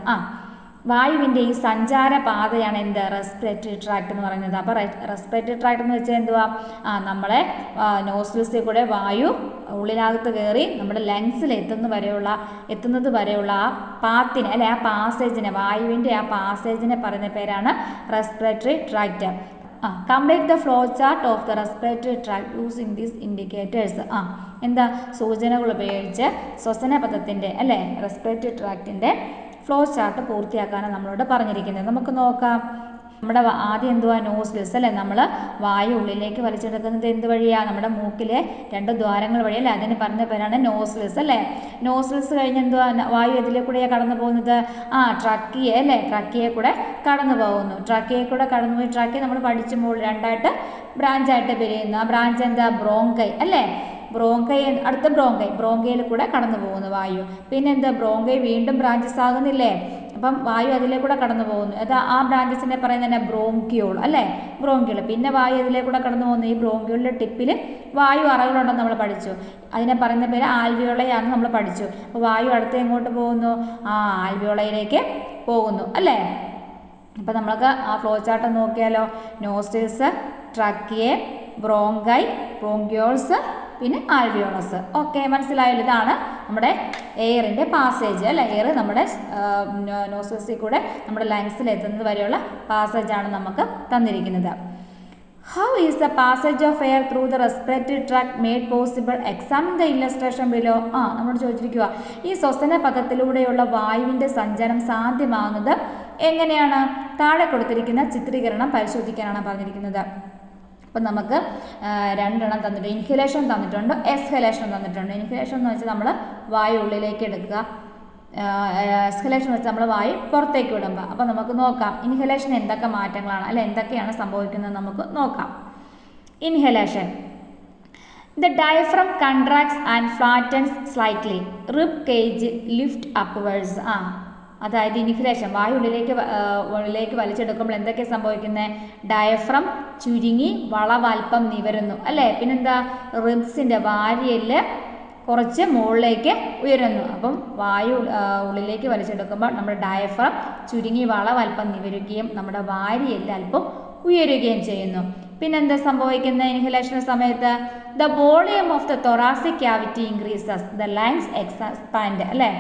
വായുവിൻ്റെ ഈ സഞ്ചാര പാതയാണ് എന്ത്? റെസ്പിറേറ്ററി ട്രാക്ട് എന്ന് പറയുന്നത്. അപ്പോൾ റെസ്പിറേറ്ററി ട്രാക്ട് എന്ന് വെച്ചാൽ എന്തുവാ? നമ്മളെ നോസ്ട്രിൽസിൽ കൂടെ വായു ഉള്ളിനകത്ത് കയറി നമ്മുടെ ലങ്സിൽ എത്തുന്നത് വരെയുള്ള ആ പാത്തിനെ അല്ലെ, ആ പാസേജിനെ, വായുവിൻ്റെ ആ പാസേജിനെ പറയുന്ന പേരാണ് respiratory tract. Complete the flow chart of the respiratory tract using these indicators. എന്താ സൂചനകൾ ഉപയോഗിച്ച് ശ്വസനപഥത്തിൻ്റെ അല്ലേ റെസ്പിറേറ്ററി ട്രാക്റ്റിൻ്റെ ഫ്ലോ ചാർട്ട് പൂർത്തിയാക്കാനാണ് നമ്മളോട് പറഞ്ഞിരിക്കുന്നത്. നമുക്ക് നോക്കാം. നമ്മുടെ ആദ്യം എന്തുവാ? നോസ്ട്രിൽസ് അല്ലേ. നമ്മൾ വായു ഉള്ളിലേക്ക് വലിച്ചെടുക്കുന്നത് എന്ത് വഴിയാണ്? നമ്മുടെ മൂക്കിലെ 2 ദ്വാരങ്ങൾ വഴി അല്ലേ. അതിന് പറഞ്ഞ പേരാണ് നോസ്ട്രിൽസ് അല്ലേ. നോസ്ട്രിൽസ് കഴിഞ്ഞ് എന്തുവാ? വായു ഇതിലെ കൂടെയാണ് കടന്നു പോകുന്നത്? ട്രക്കിയ അല്ലേ. ട്രക്കിയെ കൂടെ കടന്നു പോകുന്നു. ട്രക്കിയെ കൂടെ കടന്നുപോയി ട്രക്കിയെ നമ്മൾ പഠിച്ചുമ്പോൾ 2 ബ്രാഞ്ചായിട്ട് പിരിയുന്നു. ആ ബ്രാഞ്ച് എന്താ? ബ്രോങ്കൈ അല്ലേ. അടുത്ത ബ്രോങ്കയിൽ കൂടെ കടന്നു പോകുന്നു വായു. പിന്നെ എന്താ? ബ്രോങ്കൈ വീണ്ടും ബ്രാഞ്ചസ് ആകുന്നില്ലേ. അപ്പം വായു അതിലെ കൂടെ കടന്നു പോകുന്നു. ആ ബ്രാഞ്ചസിനെ പറയുന്നത് തന്നെ ബ്രോങ്കിയോൾ അല്ലേ. ബ്രോങ്കിയോൾ. പിന്നെ വായു അതിലെ കൂടെ കടന്നു പോകുന്നു. ഈ ബ്രോങ്കിയോളിൻ്റെ ടിപ്പിൽ വായു അറകളുണ്ടെന്ന് നമ്മൾ പഠിച്ചു. അതിനെ പറയുന്ന പേര് ആൽവിയോളയാണെന്ന് നമ്മൾ പഠിച്ചു. അപ്പോൾ വായു അടുത്ത് എങ്ങോട്ട് പോകുന്നു? ആൽവിയോളയിലേക്ക് പോകുന്നു അല്ലേ. അപ്പോൾ നമ്മൾക്ക് ആ ഫ്ലോ ചാർട്ട് നോക്കിയാലോ. നോസ്ട്രിൽസ്, ട്രക്കിയെ, ബ്രോങ്കൈ, ബ്രോങ്കിയോൾസ്, പിന്നെ ആൽവിയോളസ്. ഓക്കെ, മനസ്സിലായല്ലോ. ഇതാണ് നമ്മുടെ എയറിൻ്റെ പാസേജ് അല്ലേ. എയർ നമ്മുടെ നോസ്ട്രിൽസിൽ കൂടെ നമ്മുടെ ലങ്സിൽ എത്തുന്നത് വരെയുള്ള പാസേജാണ് നമുക്ക് തന്നിരിക്കുന്നത്. How is the passage of air through the respiratory tract made possible? Examine the illustration below. നമ്മളോട് ചോദിച്ചിരിക്കുക ഈ ശ്വസന പഥത്തിലൂടെയുള്ള വായുവിൻ്റെ സഞ്ചാരം സാധ്യമാകുന്നത് എങ്ങനെയാണ്? താഴെ കൊടുത്തിരിക്കുന്ന ചിത്രീകരണം പരിശോധിക്കാനാണ് പറഞ്ഞിരിക്കുന്നത്. അപ്പം നമുക്ക് 2 എണ്ണം തന്നിട്ടുണ്ട്. ഇൻഹലേഷൻ തന്നിട്ടുണ്ട്, എക്സ്ഹലേഷൻ തന്നിട്ടുണ്ട്. ഇൻഹലേഷൻ എന്ന് വെച്ചാൽ നമ്മൾ വായു ഉള്ളിലേക്ക് എടുക്കുക, എക്സ്ഹലേഷൻ വെച്ച് നമ്മൾ വായു പുറത്തേക്ക് വിടുമ്പോൾ. അപ്പോൾ നമുക്ക് നോക്കാം ഇൻഹലേഷൻ എന്തൊക്കെ മാറ്റങ്ങളാണ് അല്ലെ എന്തൊക്കെയാണ് സംഭവിക്കുന്നത് നമുക്ക് നോക്കാം. Inhalation. The diaphragm contracts and flattens slightly. Rib cage lift upwards. അതായത് ഇൻഹലേഷൻ വായു ഉള്ളിലേക്ക് വലിച്ചെടുക്കുമ്പോൾ എന്തൊക്കെയാണ് സംഭവിക്കുന്നത്? ഡയഫ്രം ചുരുങ്ങി വളവൽപ്പം നിവരുന്നു അല്ലേ. പിന്നെന്താ? റിബ്സിൻ്റെ വാരിയെല്ല് കുറച്ച് മുകളിലേക്ക് ഉയരുന്നു. അപ്പം വായു ഉള്ളിലേക്ക് വലിച്ചെടുക്കുമ്പോൾ നമ്മുടെ ഡയഫ്രം ചുരുങ്ങി വളവൽപ്പം നിവരുകയും നമ്മുടെ വാരിയെല്ല് അല്പം ഉയരുകയും ചെയ്യുന്നു. പിന്നെന്താ സംഭവിക്കുന്നത് ഇൻഹലേഷൻ സമയത്ത്? The volume of the thoracic cavity increases, the lungs expand അല്ലേ.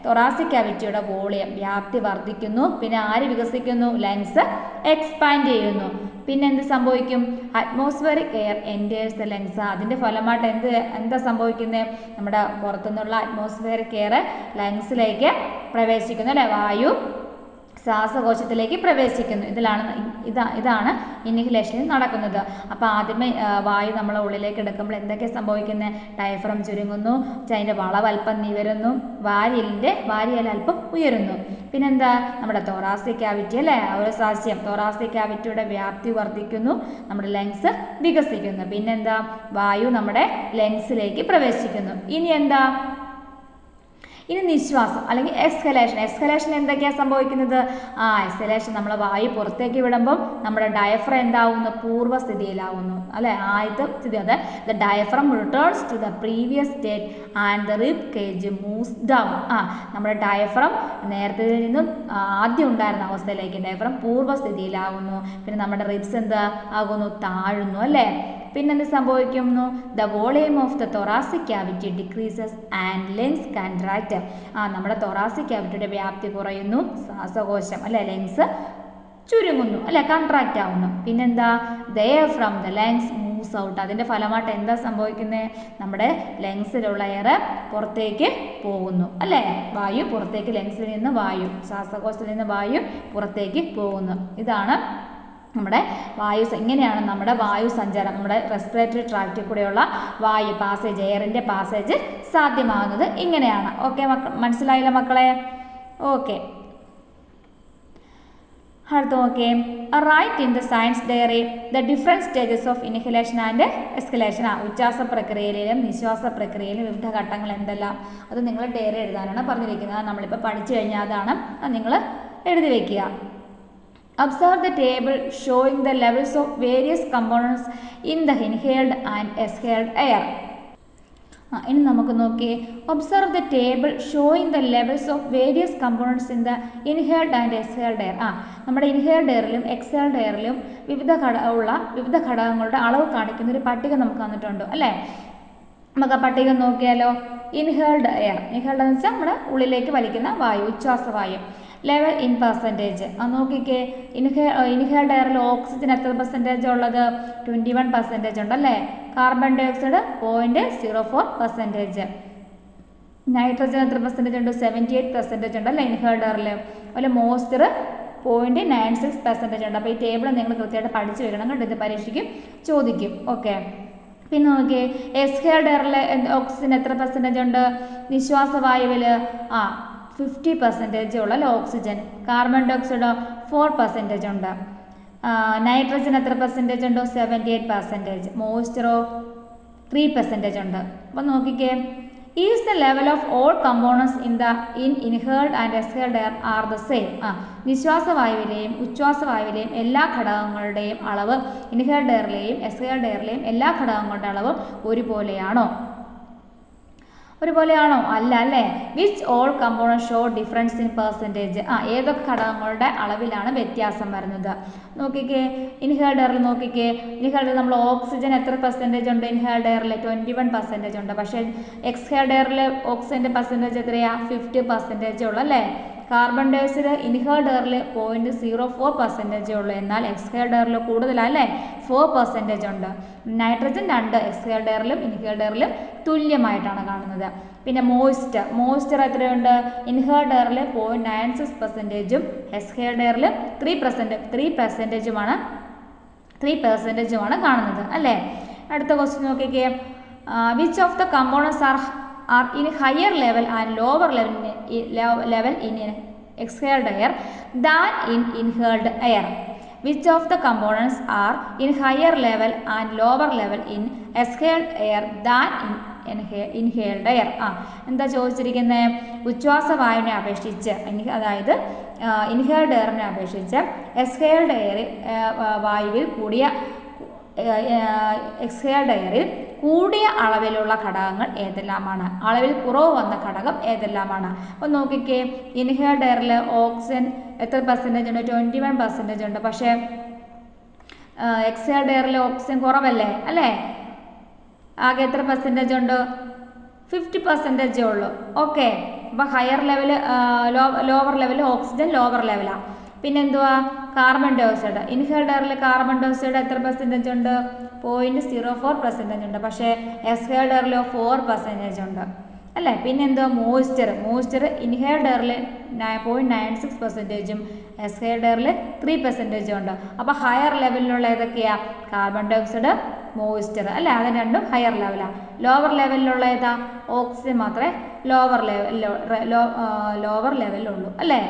തൊറാസിക് ക്യാവിറ്റിയുടെ വോളിയം വ്യാപ്തി വർദ്ധിക്കുന്നു. പിന്നെ ആര് വികസിക്കുന്നു? ലങ്സ് എക്സ്പാൻഡ് ചെയ്യുന്നു. പിന്നെ എന്ത് സംഭവിക്കും? Atmospheric air enters the lungs. അതിൻ്റെ ഫലമായിട്ട് എന്താ സംഭവിക്കുന്നത്? നമ്മുടെ പുറത്തുനിന്നുള്ള അറ്റ്മോസ്ഫിയറിക് എയർ ലങ്സിലേക്ക് പ്രവേശിക്കുന്നു അല്ലേ. വായു ശ്വാസകോശത്തിലേക്ക് പ്രവേശിക്കുന്നു. ഇതാണ് ഇൻഹലേഷനിൽ നടക്കുന്നത്. അപ്പോൾ ആദ്യമേ വായു നമ്മളെ ഉള്ളിലേക്ക് എടുക്കുമ്പോൾ എന്തൊക്കെ സംഭവിക്കുന്നത്? ഡയഫ്രം ചുരുങ്ങുന്നു, അതിൻ്റെ വളവൽപ്പം നിവരുന്നു, വാരിയെല്ല് അല്പം ഉയരുന്നു. പിന്നെന്താ? നമ്മുടെ തൊറാസിക് ക്യാവിറ്റി അല്ലേ, ഒരു സാസ്യം തൊറാസിക് ക്യാവിറ്റിയുടെ വ്യാപ്തി വർദ്ധിക്കുന്നു, നമ്മുടെ ലങ്സ് വികസിക്കുന്നു. പിന്നെന്താ? വായു നമ്മുടെ ലങ്സിലേക്ക് പ്രവേശിക്കുന്നു. ഇനി എന്താ? ഇനി നിശ്വാസം അല്ലെങ്കിൽ എക്സ്ഹലേഷൻ. എക്സ്ഹലേഷൻ എന്തൊക്കെയാണ് സംഭവിക്കുന്നത്? എക്സ്ഹലേഷൻ നമ്മൾ വായു പുറത്തേക്ക് വിടുമ്പോൾ നമ്മുടെ ഡയഫ്രം എന്താവുന്നു? പൂർവ്വസ്ഥിതിയിലാവുന്നു അല്ലെ, ആദ്യത്തെ സ്ഥിതി. അത് the diaphragm returns to the previous state and the rib cage moves down. നമ്മുടെ ഡയഫ്രം നേരത്തെ നിന്നും ആദ്യം ഉണ്ടായിരുന്ന അവസ്ഥയിലേക്ക് ഡയഫ്രം പൂർവ്വസ്ഥിതിയിലാവുന്നു. പിന്നെ നമ്മുടെ റിബ്സ് എന്താ ആകുന്നു? താഴുന്നു അല്ലേ. പിന്നെന്ത് സംഭവിക്കുന്നു? The volume of the thoracic cavity decreases and lungs contract. നമ്മുടെ തൊറാസിക് ക്യാവിറ്റിയുടെ വ്യാപ്തി കുറയുന്നു, ശ്വാസകോശം അല്ലെ ലങ്സ് ചുരുങ്ങുന്നു അല്ലെ, കൺട്രാക്റ്റ് ആവുന്നു. പിന്നെന്താ? The air from the lungs moves out. അതിൻ്റെ ഫലമായിട്ട് എന്താ സംഭവിക്കുന്നത്? നമ്മുടെ ലങ്സിലുള്ള എയർ പുറത്തേക്ക് പോകുന്നു അല്ലേ, വായു പുറത്തേക്ക്, ലങ്സിൽ നിന്ന് വായു, ശ്വാസകോശത്തിൽ നിന്ന് വായു പുറത്തേക്ക് പോകുന്നു. ഇതാണ് നമ്മുടെ വായു. ഇങ്ങനെയാണ് നമ്മുടെ വായു സഞ്ചാരം, നമ്മുടെ റെസ്പിറേറ്ററി ട്രാക്റ്റിൽ കൂടെയുള്ള വായു പാസേജ്, എയറിൻ്റെ പാസേജ് സാധ്യമാകുന്നത് ഇങ്ങനെയാണ്. ഓക്കെ മനസ്സിലായില്ല മക്കളെ? ഓക്കെ, അടുത്ത് നോക്കിയേ. Write in the science diary the different stages of inhalation and exhalation. ഉച്ഛ്വാസ പ്രക്രിയയിലും നിശ്വാസ പ്രക്രിയയിലും വിവിധ ഘട്ടങ്ങൾ എന്തെല്ലാം, അത് നിങ്ങൾ ഡയറി എഴുതാനാണ് പറഞ്ഞിരിക്കുന്നത്. നമ്മളിപ്പോൾ പഠിച്ചു കഴിഞ്ഞാൽ അതാണ്, അത് നിങ്ങൾ എഴുതി വയ്ക്കുക. Observe the table showing the levels of various components in the inhaled and exhaled air. ഇനി നമുക്ക് നോക്കിയേ. Observe the table showing the levels of various components in the inhaled and exhaled air. നമ്മുടെ ഇൻഹേൽഡ് എയറിലും exhaled എയറിലും വിവിധ ഘടകങ്ങളുടെ അളവ് കാണിക്കുന്ന ഒരു പട്ടിക നമുക്ക് തന്നിട്ടുണ്ട് അല്ലേ. നമുക്ക് ആ പട്ടിക നോക്കിയാലോ. ഇൻഹേൽഡ് എയർ, ഇൻഹേൽഡ് എന്ന് വെച്ചാൽ നമ്മുടെ ഉള്ളിലേക്ക് വലിക്കുന്ന വായു, ഉച്ഛ്വാസവായു. ലെവൽ ഇൻ പെർസെൻറ്റേജ് നോക്കിക്കേ. ഇൻഹേൽഡ് എയറിൽ ഓക്സിജൻ എത്ര പെർസെൻറ്റേജ് ഉള്ളത്? 21% ഉണ്ടല്ലേ. Carbon dioxide 0.04%. നൈട്രജൻ എത്ര പെർസെൻറ്റേജ് ഉണ്ട്? 78% ഉണ്ടല്ലേ ഇൻഹേൽഡ് എയറിൽ. അതുപോലെ മോയ്സ്ചർ 0.96% ഉണ്ട്. അപ്പോൾ ഈ ടേബിൾ നിങ്ങൾ കൃത്യമായിട്ട് പഠിച്ചു വെക്കണം കേട്ടോ, ഇത് പരീക്ഷയ്ക്ക് ചോദിക്കും. ഓക്കെ, പിന്നെ നോക്കിയേ. എക്സ്ഹേൽഡ് എയറിൽ ഓക്സിജൻ എത്ര പെർസെൻറ്റേജ് ഉണ്ട്? നിശ്വാസവായുവിൽ 50% ഉള്ള ഓക്സിജൻ. കാർബൺ ഡൈ ഓക്സൈഡോ 4% ഉണ്ട്. നൈട്രജൻ എത്ര പെർസെൻറ്റേജ് ഉണ്ടോ? 78%. മോയ്സ്ചറോ 3% ഉണ്ട്. അപ്പോൾ നോക്കിക്കേ. Is the level of all components in inhaled and exhaled air are the same. നിശ്വാസവായുവിലെയും ഉച്ഛ്വാസവായുവിലെയും എല്ലാ ഘടകങ്ങളുടെയും അളവ് ഇൻഹേൾഡ് എയറിലെയും എക്സ്ഹേൾഡ് എയറിലെയും എല്ലാ ഘടകങ്ങളുടെ അളവ് ഒരുപോലെയാണോ? അല്ല അല്ലേ. Which all component show difference in percentage. ഏതൊക്കെ ഘടകങ്ങളുടെ അളവിലാണ് വ്യത്യാസം വരുന്നത്? നോക്കിക്കേ. ഇൻഹേൽഡ് എയറിൽ നോക്കിക്കേ. ഇൻഹേൽഡ് നമ്മൾ ഓക്സിജൻ എത്ര പെർസെൻറ്റേജ് ഉണ്ട്? ഇൻഹേൽഡ് എയറിൽ 21% ഉണ്ട്. പക്ഷേ എക്സ്ഹേൽഡ് എയറിൽ ഓക്സിജൻ്റെ പെർസെൻറ്റേജ് എത്രയാണ്? 50% ഉള്ളൂ അല്ലേ. കാർബൺ ഡൈ ഓക്സൈഡ് ഇൻഹേൽഡ് എയറിൽ 0.04% ഉള്ളൂ. എന്നാൽ എക്സ്ഹേൽഡ് എയറിൽ കൂടുതലല്ലേ, 4% ഉണ്ട്. നൈട്രജൻ 2 എക്സ്ഹേൽഡ് എയറിലും ഇൻഹേൽഡ് എയറിലും തുല്യമായിട്ടാണ് കാണുന്നത്. പിന്നെ മോയ്സ്ചർ എത്രയുണ്ട്? ഇൻഹേൽഡ് എയറിൽ 0.96%, എക്സ്ഹേൽഡ് എയറിൽ 3%മാണ് കാണുന്നത് അല്ലേ. അടുത്ത ക്വസ്റ്റ്യൻ നോക്കിക്കേ. Which of the components are in higher level and lower level in exhaled air than in inhaled air? Which of the components are in higher level and lower level in exhaled air than in inhaled air? എന്താ ചോദിച്ചിരിക്കുന്നത്? ഉച്ഛ്വാസവായുവിനെ അപേക്ഷിച്ച്, അതായത് inhaled എയറിനെ അപേക്ഷിച്ച് എക്സ്ഹേൽഡ് എയറിൽ വായുവിൽ കൂടിയ എക്സ്ഹേൽഡ് എയറിൽ കൂടിയ അളവിലുള്ള ഘടകങ്ങൾ ഏതെല്ലാമാണ്? അളവിൽ കുറവ് വന്ന ഘടകം ഏതെല്ലാമാണ്? അപ്പോൾ നോക്കിക്കേ. ഇൻഹേൽഡ് എയറിൽ ഓക്സിജൻ എത്ര പെർസെൻറ്റേജ് ഉണ്ട്? 21% ഉണ്ട്. പക്ഷേ എക്സ്ഹേൽഡ് എയറിൽ ഓക്സിജൻ കുറവല്ലേ അല്ലേ. ആകെ എത്ര പെർസെൻറ്റേജ് ഉണ്ട്? 50% ഉള്ളൂ. ഓക്കെ, അപ്പോൾ higher level lower level oxygen lower ലെവലാണ്. പിന്നെ എന്തുവാ? Carbon dioxide. ഇൻഹേൽഡ് എയറിൽ കാർബൺ ഡൈ ഓക്സൈഡ് എത്ര പെർസെൻറ്റേജ് ഉണ്ട്? 0.04% ഉണ്ട്. പക്ഷേ എക്സ്ഹേൽഡ് എയറിൽ 4% ഉണ്ട് അല്ലേ. പിന്നെ എന്തുവാ? മോയ്സ്ചർ ഇൻഹേൽഡ് എയറിൽ 0.96%, എക്സ്ഹേൽഡ് എയറിൽ 3% ഉണ്ട്. അപ്പോൾ ഹയർ ലെവലിലുള്ള ഏതൊക്കെയാണ്? കാർബൺ ഡൈ ഓക്സൈഡ്, മോയ്സ്ചർ അല്ലേ, അത് രണ്ടും ഹയർ ലെവലാണ്. ലോവർ ലെവലിലുള്ള ഏതാ? ഓക്സിജൻ മാത്രമേ ലോവർ ലെവലിലുള്ളൂ അല്ലേ.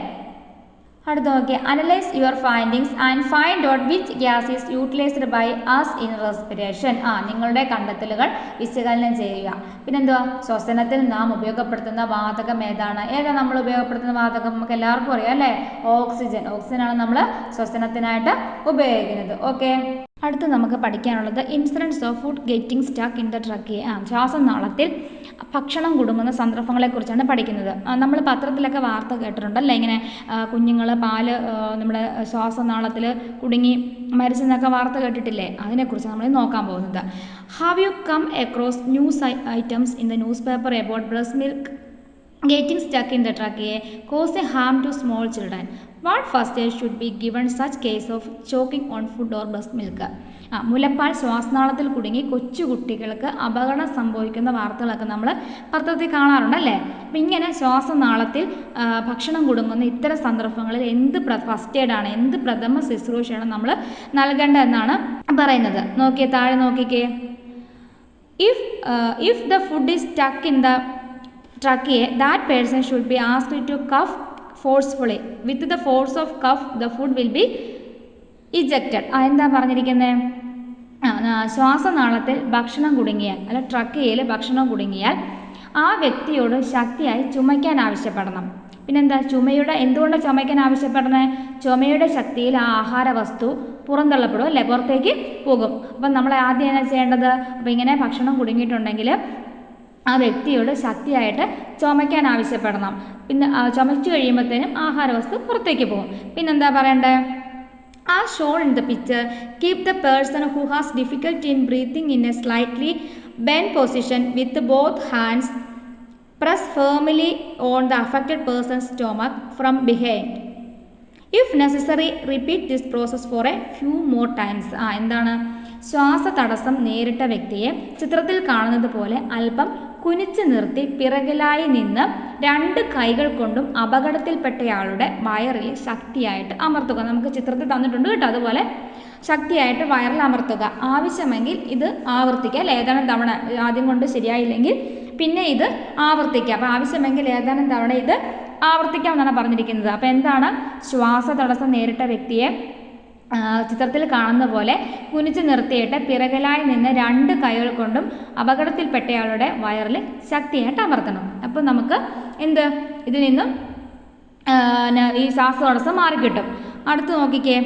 അടുത്ത് നോക്കിയാൽ analyse your findings and find out which gas is utilised by us in respiration. നിങ്ങളുടെ കണ്ടെത്തലുകൾ വിശകലനം ചെയ്യുക. പിന്നെന്തുവാ, ശ്വസനത്തിൽ നാം ഉപയോഗപ്പെടുത്തുന്ന വാതകം ഏതാണ്? നമ്മൾ ഉപയോഗപ്പെടുത്തുന്ന വാതകം നമുക്ക് എല്ലാവർക്കും അറിയാം അല്ലേ? ഓക്സിജൻ. ഓക്സിജനാണ് നമ്മൾ ശ്വസനത്തിനായിട്ട് ഉപയോഗിക്കുന്നത്. ഓക്കെ, അടുത്ത് നമുക്ക് പഠിക്കാനുള്ളത് incidence of food getting stuck in the trachea. ശ്വാസനാളത്തിൽ ഭക്ഷണം കുടുങ്ങുന്ന സന്ദർഭങ്ങളെക്കുറിച്ചാണ് പഠിക്കുന്നത്. നമ്മൾ പത്രത്തിലൊക്കെ വാർത്ത കേട്ടിട്ടുണ്ടല്ലേ, ഇങ്ങനെ കുഞ്ഞുങ്ങൾ പാല് നമ്മുടെ ശ്വാസനാളത്തിൽ കുടുങ്ങി മരിച്ചെന്നൊക്കെ വാർത്ത കേട്ടിട്ടില്ലേ? അതിനെക്കുറിച്ച് നമ്മൾ നോക്കാൻ പോകുന്നത്. Have you come across news items in the newspaper about breast milk getting stuck in the trachea causing harm to small children? What first aid should be given such case of choking on food or breast milk? മുലപ്പാൽ ശ്വാസനാളത്തിൽ കുടുങ്ങി കൊച്ചുകുട്ടികൾക്ക് അപകടം സംഭവിക്കുന്ന വാർത്തകളൊക്കെ നമ്മൾ പത്രത്തിൽ കാണാറുണ്ടല്ലേ. അപ്പം ഇങ്ങനെ ശ്വാസനാളത്തിൽ ഭക്ഷണം കുടുങ്ങുന്ന ഇത്തരം സന്ദർഭങ്ങളിൽ എന്ത് ഫസ്റ്റ് എയ്ഡാണ്, എന്ത് പ്രഥമ ശുശ്രൂഷയാണ് നമ്മൾ നൽകേണ്ടതെന്നാണ് പറയുന്നത്. നോക്കിയേ, താഴെ നോക്കിക്കേ. If the food is stuck in the trachea, that person should be asked to cough forcefully. With the force of cough, the food will be ejected. എന്താ പറഞ്ഞിരിക്കുന്നത്? ശ്വാസനാളത്തിൽ ഭക്ഷണം കുടുങ്ങിയാൽ, അല്ല ട്രക്കിയയിൽ ഭക്ഷണം കുടുങ്ങിയാൽ ആ വ്യക്തിയോട് ശക്തിയായി ചുമയ്ക്കാൻ ആവശ്യപ്പെടണം. പിന്നെന്താ, എന്തുകൊണ്ടാണ് ചുമയ്ക്കാൻ ആവശ്യപ്പെടണേ? ചുമയുടെ ശക്തിയിൽ ആ ആഹാര വസ്തു പുറന്തള്ളപ്പെടും അല്ലേ, പുറത്തേക്ക് പോകും. അപ്പം നമ്മൾ ആദ്യം എന്നാ ചെയ്യേണ്ടത്? അപ്പം ഇങ്ങനെ ഭക്ഷണം കുടുങ്ങിയിട്ടുണ്ടെങ്കിൽ ആ വ്യക്തിയോട് ശക്തിയായിട്ട് ചുമയ്ക്കാൻ ആവശ്യപ്പെടണം. പിന്നെ ചുമച്ചു കഴിയുമ്പോഴത്തേനും ആഹാരവസ്തു പുറത്തേക്ക് പോകും. പിന്നെന്താ പറയണ്ടേ? As shown in the picture, keep the person who has difficulty in breathing in a slightly bent position with both hands. Press firmly on the affected person's stomach from behind. If necessary, repeat this process for a few more times. എന്താണ്? ശ്വാസതടസ്സം നേരിട്ട വ്യക്തിയെ ചിത്രത്തിൽ കാണുന്നത് പോലെ അല്പം കുനിച്ചു നിർത്തി പിറകിലായി നിന്ന് 2 കൈകൾ കൊണ്ടും അപകടത്തിൽപ്പെട്ടയാളുടെ വയറിൽ ശക്തിയായിട്ട് അമർത്തുക. നമുക്ക് ചിത്രത്തിൽ തന്നിട്ടുണ്ട് കേട്ടോ. അതുപോലെ ശക്തിയായിട്ട് വയറിൽ അമർത്തുക. ആവശ്യമെങ്കിൽ ഇത് ആവർത്തിക്കുക. ഏതാനും തവണ, ആദ്യം കൊണ്ട് ശരിയായില്ലെങ്കിൽ പിന്നെ ഇത് ആവർത്തിക്കുക. അപ്പോൾ ആവശ്യമെങ്കിൽ ഏതാനും തവണ ഇത് ആവർത്തിക്കാമെന്നാണ് പറഞ്ഞിരിക്കുന്നത്. അപ്പോൾ എന്താണ്? ശ്വാസതടസ്സം നേരിട്ട വ്യക്തിയെ ചിത്രത്തിൽ കാണുന്ന പോലെ കുനിച്ചു നിർത്തിയിട്ട് പിറകിലായി നിന്ന് 2 കൈകൾ കൊണ്ടും അപകടത്തിൽപ്പെട്ടയാളുടെ വയറിൽ ശക്തിയായിട്ട് അമർത്തണം. അപ്പോൾ നമുക്ക് ഇതിൽ നിന്നും ഈ ശ്വാസതടസ്സം മാറിക്കിട്ടും. അടുത്ത് നോക്കിക്കേ.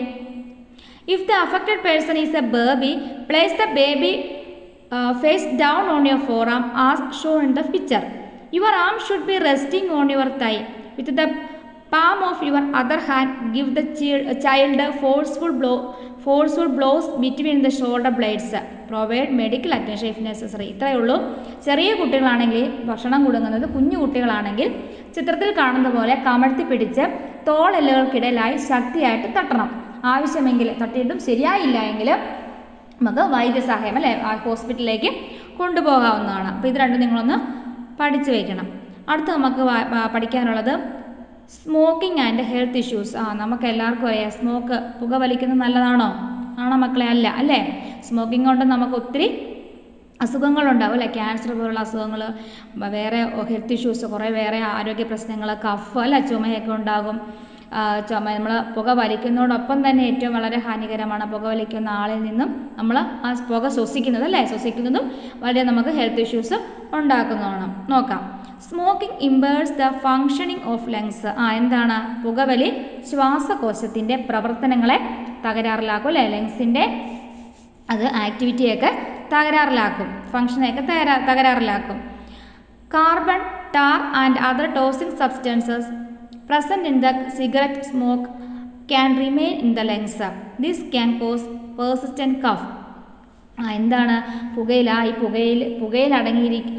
If the affected person is A baby, place the baby face down on your forearm as shown in the picture. Your arm should be resting on your thigh. With the palm of your other hand, give the child forceful blows between the shoulder blades. Provide medical attention if necessary. ഇത്രയേ ഉള്ളൂ. ചെറിയ കുട്ടികളാണെങ്കിൽ ഭക്ഷണം കുടുങ്ങുന്നത്, കുഞ്ഞു കുട്ടികളാണെങ്കിൽ ചിത്രത്തിൽ കാണുന്ന പോലെ കമഴ്ത്തി പിടിച്ച് തോളെല്ലുകൾക്കിടയിലായി ശക്തിയായിട്ട് തട്ടണം. ആവശ്യമെങ്കിൽ, തട്ടിയിട്ടും ശരിയായില്ല എങ്കിൽ നമുക്ക് വൈദ്യസഹായം അല്ലേ ഹോസ്പിറ്റലിലേക്ക് കൊണ്ടുപോകാവുന്നതാണ്. അപ്പോൾ ഇത് രണ്ടും നിങ്ങളൊന്ന് പഠിച്ചു വയ്ക്കണം. അടുത്ത് നമുക്ക് പഠിക്കാനുള്ളത് സ്മോക്കിംഗ് ആൻഡ് ഹെൽത്ത് ഇഷ്യൂസ്. നമുക്ക് എല്ലാവർക്കും അറിയാം, പുക വലിക്കുന്നത് നല്ലതാണോ? ആണോ മക്കളെ? അല്ല അല്ലേ. സ്മോക്കിംഗ് കൊണ്ട് നമുക്ക് ഒത്തിരി അസുഖങ്ങളുണ്ടാവും അല്ലേ. ക്യാൻസർ പോലുള്ള അസുഖങ്ങൾ, വേറെ ഹെൽത്ത് ഇഷ്യൂസ്, കുറേ വേറെ ആരോഗ്യ പ്രശ്നങ്ങൾ, കഫ് അല്ല, ചുമയൊക്കെ ഉണ്ടാകും. നമ്മൾ പുക വലിക്കുന്നതോടൊപ്പം തന്നെ ഏറ്റവും വളരെ ഹാനികരമാണ് പുക വലിക്കുന്ന ആളിൽ നിന്നും നമ്മൾ ആ പുക ശ്വസിക്കുന്നത് അല്ലേ. ശ്വസിക്കുന്നതും വളരെ നമുക്ക് ഹെൽത്ത് ഇഷ്യൂസ് ഉണ്ടാക്കുന്നതാണ്. നോക്കാം. Smoking impairs the functioning of lungs. എന്താണ്? പുകവലി ശ്വാസകോശത്തിൻ്റെ പ്രവർത്തനങ്ങളെ തകരാറിലാക്കും അല്ലേ. ലങ്സിൻ്റെ അത് ആക്ടിവിറ്റിയൊക്കെ തകരാറിലാക്കും, ഫങ്ഷനെയൊക്കെ തകരാറിലാക്കും. Carbon, tar and other toxic substances present in the cigarette smoke can remain in the lungs. This can cause persistent cough. എന്താണ്? പുകയിൽ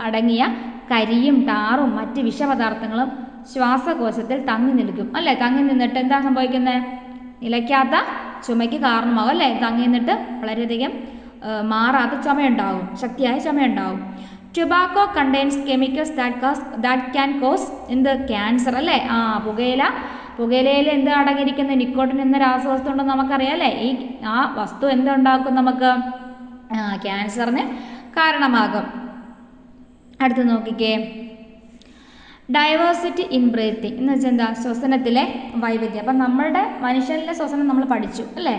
അടങ്ങിയ കരിയും ടാറും മറ്റ് വിഷപദാർത്ഥങ്ങളും ശ്വാസകോശത്തിൽ തങ്ങി നിൽക്കും അല്ലേ. തങ്ങി നിന്നിട്ട് എന്താ സംഭവിക്കുന്നത്? നിലയ്ക്കാത്ത ചുമയ്ക്ക് കാരണമാകും അല്ലേ. തങ്ങി നിന്നിട്ട് വളരെയധികം മാറാത്ത ചുമയുണ്ടാകും, ശക്തിയായ ചുമയുണ്ടാകും. Tobacco contains chemicals that can cause cancer അല്ലേ. പുകയിലയിൽ എന്ത് അടങ്ങിയിരിക്കുന്ന നിക്കോട്ടിൻ എന്ന രാസവസ്തു ഉണ്ടെന്ന് നമുക്കറിയാം അല്ലേ. ആ വസ്തു എന്തുണ്ടാക്കും? നമുക്ക് ക്യാൻസറിന് കാരണമാകും. അടുത്ത് നോക്കിക്കേ. ഡൈവേഴ്സിറ്റി ഇൻ ബ്രീത്തിങ് എന്ന് വെച്ചാൽ എന്താ? ശ്വസനത്തിലെ വൈവിധ്യം. അപ്പം നമ്മളുടെ മനുഷ്യനിലെ ശ്വസനം നമ്മൾ പഠിച്ചു അല്ലേ?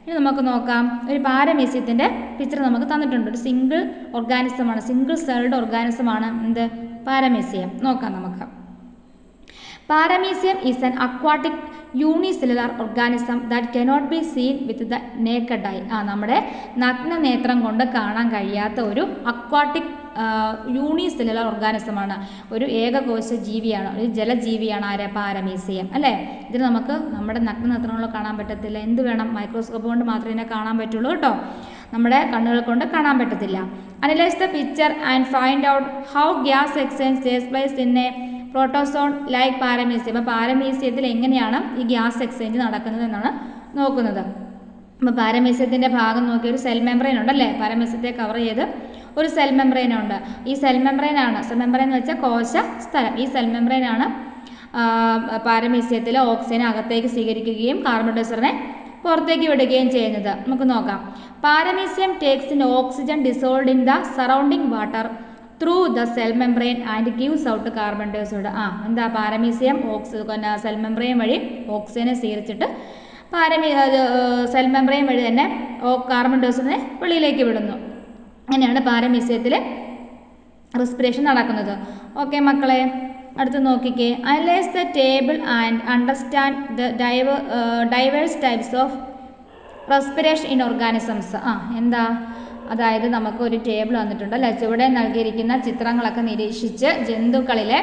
ഇനി നമുക്ക് നോക്കാം. ഒരു പാരമീസിയത്തിൻ്റെ പിക്ചർ നമുക്ക് തന്നിട്ടുണ്ട്. ഒരു സിംഗിൾ ഓർഗാനിസമാണ്, സിംഗിൾ സെൽഡ് ഓർഗാനിസമാണ് എന്ത്? പാരമീസിയം. നോക്കാം നമുക്ക്. Paramecium is an aquatic unicellular organism that cannot be seen with the naked I. നമ്മുടെ നഗ്ന നേത്രം കൊണ്ട് കാണാൻ കഴിയാത്ത ഒരു അക്വാട്ടിക് യൂണിസെല്ലുലാർ ഓർഗാനിസമാണ്. ഒരു ഏകകോശ ജീവിയാണ്, ഒരു ജലജീവിയാണ് ആര്? പാരമീസിയം അല്ലേ? ഇതിന് നമുക്ക് നമ്മുടെ നഗ്ന നേത്രം കൊണ്ട് കാണാൻ പറ്റത്തില്ല. എന്ത് വേണം? മൈക്രോസ്കോപ്പ് കൊണ്ട് മാത്രമേ ഇതിനെ കാണാൻ പറ്റുള്ളൂ കേട്ടോ. നമ്മുടെ കണ്ണുകൾ കൊണ്ട് കാണാൻ പറ്റത്തില്ല. Analyse the picture and find out how gas exchange takes place in A protozoan like paramecium. അപ്പോൾ പാരമീസിയത്തിൽ എങ്ങനെയാണ് ഈ ഗ്യാസ് എക്സ്ചേഞ്ച് നടക്കുന്നത് എന്നാണ് നോക്കുന്നത്. അപ്പോൾ പാരമീസിയത്തിൻ്റെ ഭാഗം നോക്കി ഒരു സെൽ മെംബ്രെയിൻ ഉണ്ടല്ലേ? പാരമീസിയത്തെ കവർ ചെയ്ത് ഒരു സെൽ മെംബ്രെയിൻ ഉണ്ട്. ഈ സെൽ മെംബ്രെയിൻ എന്ന് വെച്ചാൽ കോശ സ്ഥലം. ഈ സെൽ മെംബ്രെയിനാണ് പാരമീസിയത്തിൽ ഓക്സിജനെ അകത്തേക്ക് സ്വീകരിക്കുകയും കാർബൺ ഡൈ ഓക്സൈഡിനെ പുറത്തേക്ക് വിടുകയും ചെയ്യുന്നത്. നമുക്ക് നോക്കാം. Paramecium takes in oxygen dissolved in the surrounding water through the cell membrane and gives out carbon dioxide. എന്താ? പാരമീസിയം സെൽ മെംബ്രെയിൻ വഴി ഓക്സിജനെ സ്വീകരിച്ചിട്ട് സെൽ മെംബ്രെയിൻ വഴി തന്നെ കാർബൺ ഡൈ ഓക്സൈഡിനെ വെളിയിലേക്ക് വിടുന്നു. അങ്ങനെയാണ് പാരമീസിയത്തിൽ റെസ്പിറേഷൻ നടക്കുന്നത്. ഓക്കെ മക്കളെ, അടുത്ത് നോക്കിക്കേ. Analyse the table and understand the diverse types of respiration in organisms. എന്താ? അതായത് നമുക്കൊരു ടേബിൾ വന്നിട്ടുണ്ട് അല്ലേ? ചുവടെ നൽകിയിരിക്കുന്ന ചിത്രങ്ങളൊക്കെ നിരീക്ഷിച്ച് ജന്തുക്കളിലെ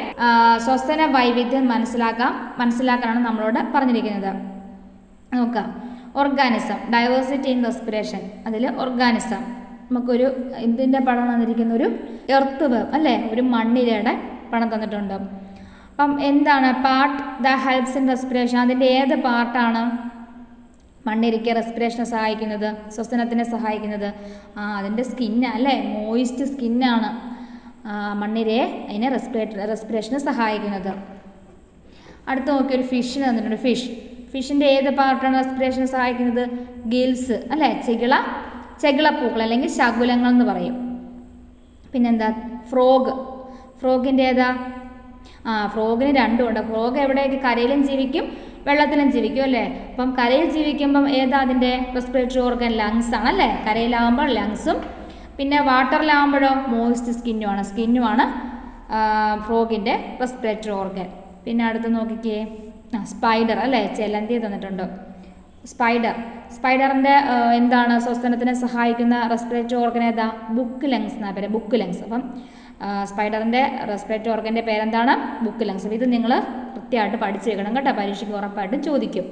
ശ്വസന വൈവിധ്യം മനസ്സിലാക്കാനാണ് നമ്മളോട് പറഞ്ഞിരിക്കുന്നത്. നോക്കാം. Organism, diversity in respiration. അതിൽ ഓർഗാനിസം നമുക്കൊരു എന്തിൻ്റെ പടം തന്നിരിക്കുന്ന? ഒരു എർത്ത് വേം അല്ലേ? ഒരു മണ്ണിരയുടെ പടം തന്നിട്ടുണ്ട്. അപ്പം എന്താണ് part the helps in respiration? അതിൻ്റെ ഏത് പാർട്ടാണ് മണ്ണിരയ്ക്ക് റെസ്പിറേഷനെ സഹായിക്കുന്നത്, ശ്വസനത്തിനെ സഹായിക്കുന്നത്? അതിൻ്റെ സ്കിന്നാണ് അല്ലേ? മോയിസ്റ്റ് സ്കിന്നാണ് മണ്ണിരയെ അതിനെ റെസ്പിറേഷന് സഹായിക്കുന്നത്. അടുത്ത് നോക്കിയൊരു ഫിഷിന് തന്നിട്ടുണ്ട്. ഫിഷിൻ്റെ ഏത് പാർട്ടാണ് റെസ്പിറേഷന് സഹായിക്കുന്നത്? ഗിൽസ് അല്ലേ? ചെകിളപ്പൂക്കൾ അല്ലെങ്കിൽ ശകുലങ്ങൾ എന്ന് പറയും. പിന്നെന്താ? ഫ്രോഗിൻ്റെ ഏതാ? ഫ്രോഗിന് രണ്ടുമുണ്ട്. ഫ്രോഗ് എവിടെയൊക്കെ? കരയിലും ജീവിക്കും വെള്ളത്തിലും ജീവിക്കും അല്ലേ? അപ്പം കരയിൽ ജീവിക്കുമ്പം ഏതാ അതിൻ്റെ റെസ്പിറേറ്ററി ഓർഗൻ? ലങ്സ് ആണ് അല്ലേ? കരയിലാവുമ്പോൾ ലങ്സും, പിന്നെ വാട്ടറിലാവുമ്പോഴോ മോയിസ്റ്റ് സ്കിന്നുമാണ് ഫ്രോഗിൻ്റെ റെസ്പിറേറ്ററി ഓർഗൻ. പിന്നെ അടുത്ത് നോക്കിക്കേ. സ്പൈഡർ അല്ലേ? ചെലന്തി തന്നിട്ടുണ്ട്. സ്പൈഡറിൻ്റെ എന്താണ് ശ്വസനത്തിനെ സഹായിക്കുന്ന റെസ്പിറേറ്ററി ഓർഗൻ ഏതാ? ബുക്ക് ലങ്സ് എന്നാ പേര്. Book lungs. അപ്പം സ്പൈഡറിൻ്റെ റെസ്പിറേറ്ററി ഓർഗൻ്റെ പേരെന്താണ്? Book lungs. ഇത് നിങ്ങൾ കൃത്യമായിട്ട് പഠിച്ചു വെക്കണം കേട്ടോ. പരീക്ഷയ്ക്ക് ഉറപ്പായിട്ടും ചോദിക്കും.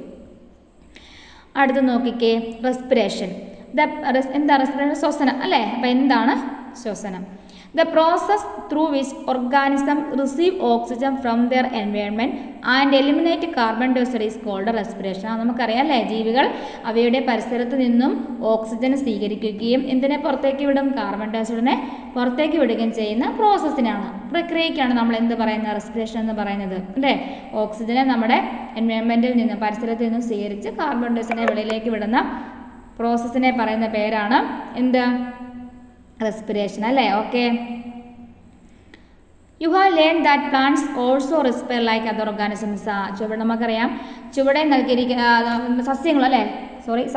അടുത്ത് നോക്കിക്കേ. റെസ്പിറേഷൻ. എന്താ റെസ്പിറേഷൻ? ശ്വസനം അല്ലേ? അപ്പം എന്താണ് ശ്വസനം? The process through which organisms receive oxygen from their environment and eliminate carbon dioxide is called respiration. നമുക്കറിയാം അല്ലേ? ജീവികൾ അവയുടെ പരിസരത്ത് നിന്നും ഓക്സിജൻ സ്വീകരിക്കുകയും എന്തിനെ പുറത്തേക്ക് വിടും? കാർബൺ ഡൈ ഓക്സൈഡിനെ പുറത്തേക്ക് വിടുകയും ചെയ്യുന്ന പ്രക്രിയയ്ക്കാണ് നമ്മൾ എന്ത് പറയുന്നത്? റെസ്പിറേഷൻ എന്ന് പറയുന്നത് അല്ലേ? ഓക്സിജനെ നമ്മുടെ എൻവയോൺമെൻറ്റിൽ നിന്ന്, പരിസരത്തിൽ നിന്നും സ്വീകരിച്ച് കാർബൺ ഡൈ ഓക്സൈഡിനെ വെളിയിലേക്ക് വിടുന്ന പ്രോസസ്സിനെ പറയുന്ന പേരാണ് എന്ത്? റെസ്പിറേഷൻ അല്ലേ? Okay. You have learn that plants also റെസ്പിറേറ്റ് like other organisms. നമുക്കറിയാം ചുവടെ നൽകിയിരിക്കുന്ന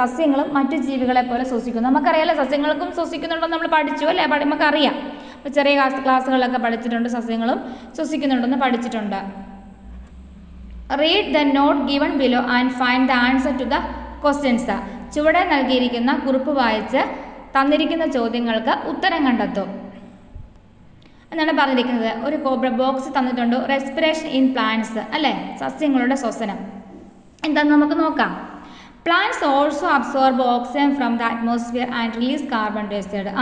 സസ്യങ്ങളും മറ്റു ജീവികളെ പോലെ ശ്വസിക്കുന്നു. നമുക്കറിയാമല്ലോ സസ്യങ്ങൾക്കും ശ്വസിക്കുന്നുണ്ടെന്ന് നമ്മൾ പഠിച്ചു അല്ലേ? നമുക്കറിയാം. അപ്പോൾ ചെറിയ ക്ലാസ്സുകളിലൊക്കെ പഠിച്ചിട്ടുണ്ട്. സസ്യങ്ങളും ശ്വസിക്കുന്നുണ്ടെന്ന് പഠിച്ചിട്ടുണ്ട്. Read the note given below and find the answer to the questions. ചുവടെ നൽകിയിരിക്കുന്ന കുറിപ്പ് വായിച്ച് തന്നിരിക്കുന്ന ചോദ്യങ്ങൾക്ക് ഉത്തരം കണ്ടെത്തും എന്നാണ് പറഞ്ഞിരിക്കുന്നത്. ഒരു ബോക്സ് തന്നിട്ടുണ്ട്. റെസ്പിറേഷൻ ഇൻ പ്ലാന്റ്സ് അല്ലേ? സസ്യങ്ങളുടെ ശ്വസനം എന്താണെന്ന് നമുക്ക് നോക്കാം. Plants also absorb oxygen from the atmosphere and release carbon dioxide.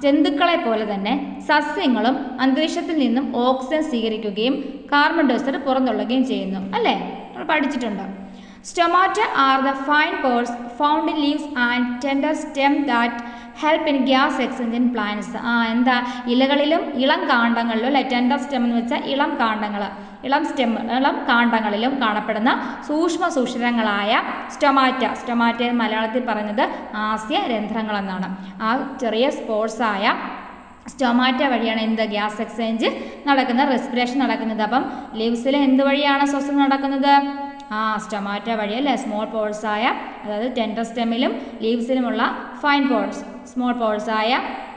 ജന്തുക്കളെ പോലെ തന്നെ സസ്യങ്ങളും അന്തരീക്ഷത്തിൽ നിന്നും ഓക്സിജൻ സ്വീകരിക്കുകയും കാർബൺ ഡൈ ഓക്സൈഡ് പുറന്തള്ളുകയും ചെയ്യുന്നു അല്ലേ? നമ്മൾ പഠിച്ചിട്ടുണ്ട്. Stomata are the fine pores found in leaves and tender stem that help in gas exchange in plants. എന്താ? ഇലകളിലും ഇളം കാണ്ഡങ്ങളിലും അല്ലെ? ടെൻഡർ സ്റ്റെം എന്ന് വെച്ചാൽ ഇളം കാണ്ഡങ്ങളിലും കാണപ്പെടുന്ന സൂക്ഷ്മങ്ങളായ സ്റ്റൊമാറ്റ മലയാളത്തിൽ പറയുന്നത് ആസ്യരന്ധ്രങ്ങൾ എന്നാണ്. ആ ചെറിയ സ്പോർട്സായ സ്റ്റൊമാറ്റ വഴിയാണ് എന്ത് ഗ്യാസ് എക്സ്ചേഞ്ച് നടക്കുന്നത്, റെസ്പിറേഷൻ നടക്കുന്നത്. അപ്പം ലീവ്സിൽ എന്ത് വഴിയാണ് ശ്വസനം നടക്കുന്നത്? സ്റ്റൊമാറ്റ വഴി അല്ലേ. സ്മോൾ പോഴ്സായ, അതായത് ടെൻഡർ സ്റ്റെമിലും ലീവ്സിലുമുള്ള ഫൈൻ പോഴ്സ്, സ്മോൾ പോഴ്സായ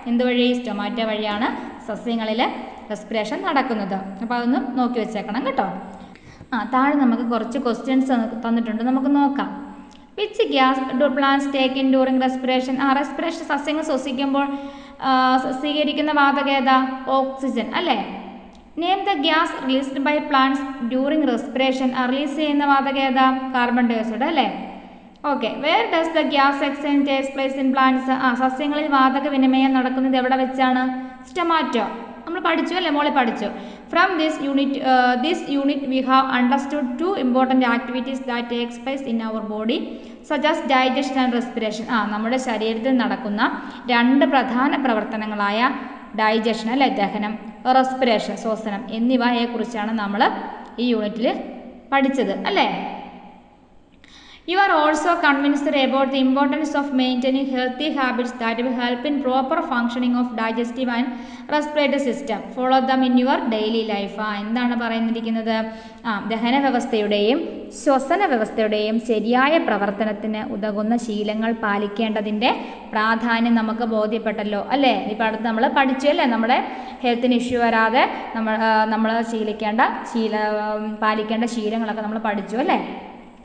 എന്തുവഴി? സ്റ്റൊമാറ്റ വഴിയാണ് സസ്യങ്ങളിൽ റെസ്പിറേഷൻ നടക്കുന്നത്. അപ്പോൾ അതൊന്ന് നോക്കി വെച്ചേക്കണം കേട്ടോ. താഴെ നമുക്ക് കുറച്ച് ക്വസ്റ്റ്യൻസ് തന്നിട്ടുണ്ട്, നമുക്ക് നോക്കാം. Which gas do plants take in during respiration? Respiration സസ്യങ്ങൾ ശ്വസിക്കുമ്പോൾ സ്വീകരിക്കുന്ന വാതകം ഏതാ? ഓക്സിജൻ അല്ലേ. Name the gas released by plants during respiration. Release ചെയ്യുന്ന വാതകം ഏതാ? കാർബൺ ഡയോക്സൈഡ് അല്ലേ. Okay. Where does the gas exchange takes place in plants? സസ്യങ്ങളിൽ വാതക വിനിമയം നടക്കുന്നത് എവിടെ വെച്ചാണ്? സ്റ്റൊമാറ്റോ. നമ്മൾ പഠിച്ചു അല്ലേ, മോളെ പഠിച്ചു. From this unit we have understood 2 important activities that takes place in our body suggest digestion and respiration. നമ്മുടെ ശരീരത്തിൽ നടക്കുന്ന 2 പ്രധാന പ്രവർത്തനങ്ങളായ ഡൈജഷൻ അല്ലെ, ദഹനം, റെസ്പിറേഷൻ ശ്വസനം എന്നിവയെക്കുറിച്ചാണ് നമ്മൾ ഈ യൂണിറ്റിൽ പഠിച്ചത് അല്ലേ. You are also convinced about the importance of maintaining healthy habits that will help in proper functioning of digestive and respiratory system. Follow them in your daily life. എന്താണ് പറയുന്നിരിക്കുന്നത്? ദഹന വ്യവസ്ഥയുടെയും ശ്വസന വ്യവസ്ഥയുടെയും ശരിയായ പ്രവർത്തനത്തിന് ഉതകുന്ന ശീലങ്ങൾ പാലിക്കേണ്ടതിൻ്റെ പ്രാധാന്യം നമുക്ക് ബോധ്യപ്പെട്ടല്ലോ അല്ലേ. ഇപ്പോൾ അടുത്ത് നമ്മൾ പഠിച്ചു അല്ലേ, നമ്മുടെ ഹെൽത്തിന് ഇഷ്യൂ വരാതെ നമ്മൾ പാലിക്കേണ്ട ശീലങ്ങളൊക്കെ നമ്മൾ പഠിച്ചു അല്ലേ.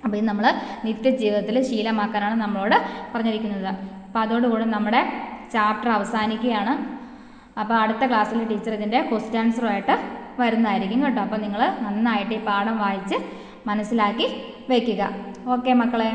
അപ്പോൾ ഇത് നമ്മൾ നിത്യജീവിതത്തിൽ ശീലമാക്കാനാണ് നമ്മളോട് പറഞ്ഞിരിക്കുന്നത്. അപ്പോൾ അതോടുകൂടി നമ്മുടെ ചാപ്റ്റർ അവസാനിക്കുകയാണ്. അപ്പോൾ അടുത്ത ക്ലാസ്സിൽ ടീച്ചർ ഇതിൻ്റെ ക്വസ്റ്റ്യൻ ആൻസറുമായിട്ട് വരുന്നതായിരിക്കും കേട്ടോ. അപ്പോൾ നിങ്ങൾ നന്നായിട്ട് ഈ പാഠം വായിച്ച് മനസ്സിലാക്കി വയ്ക്കുക. ഓക്കെ മക്കളെ.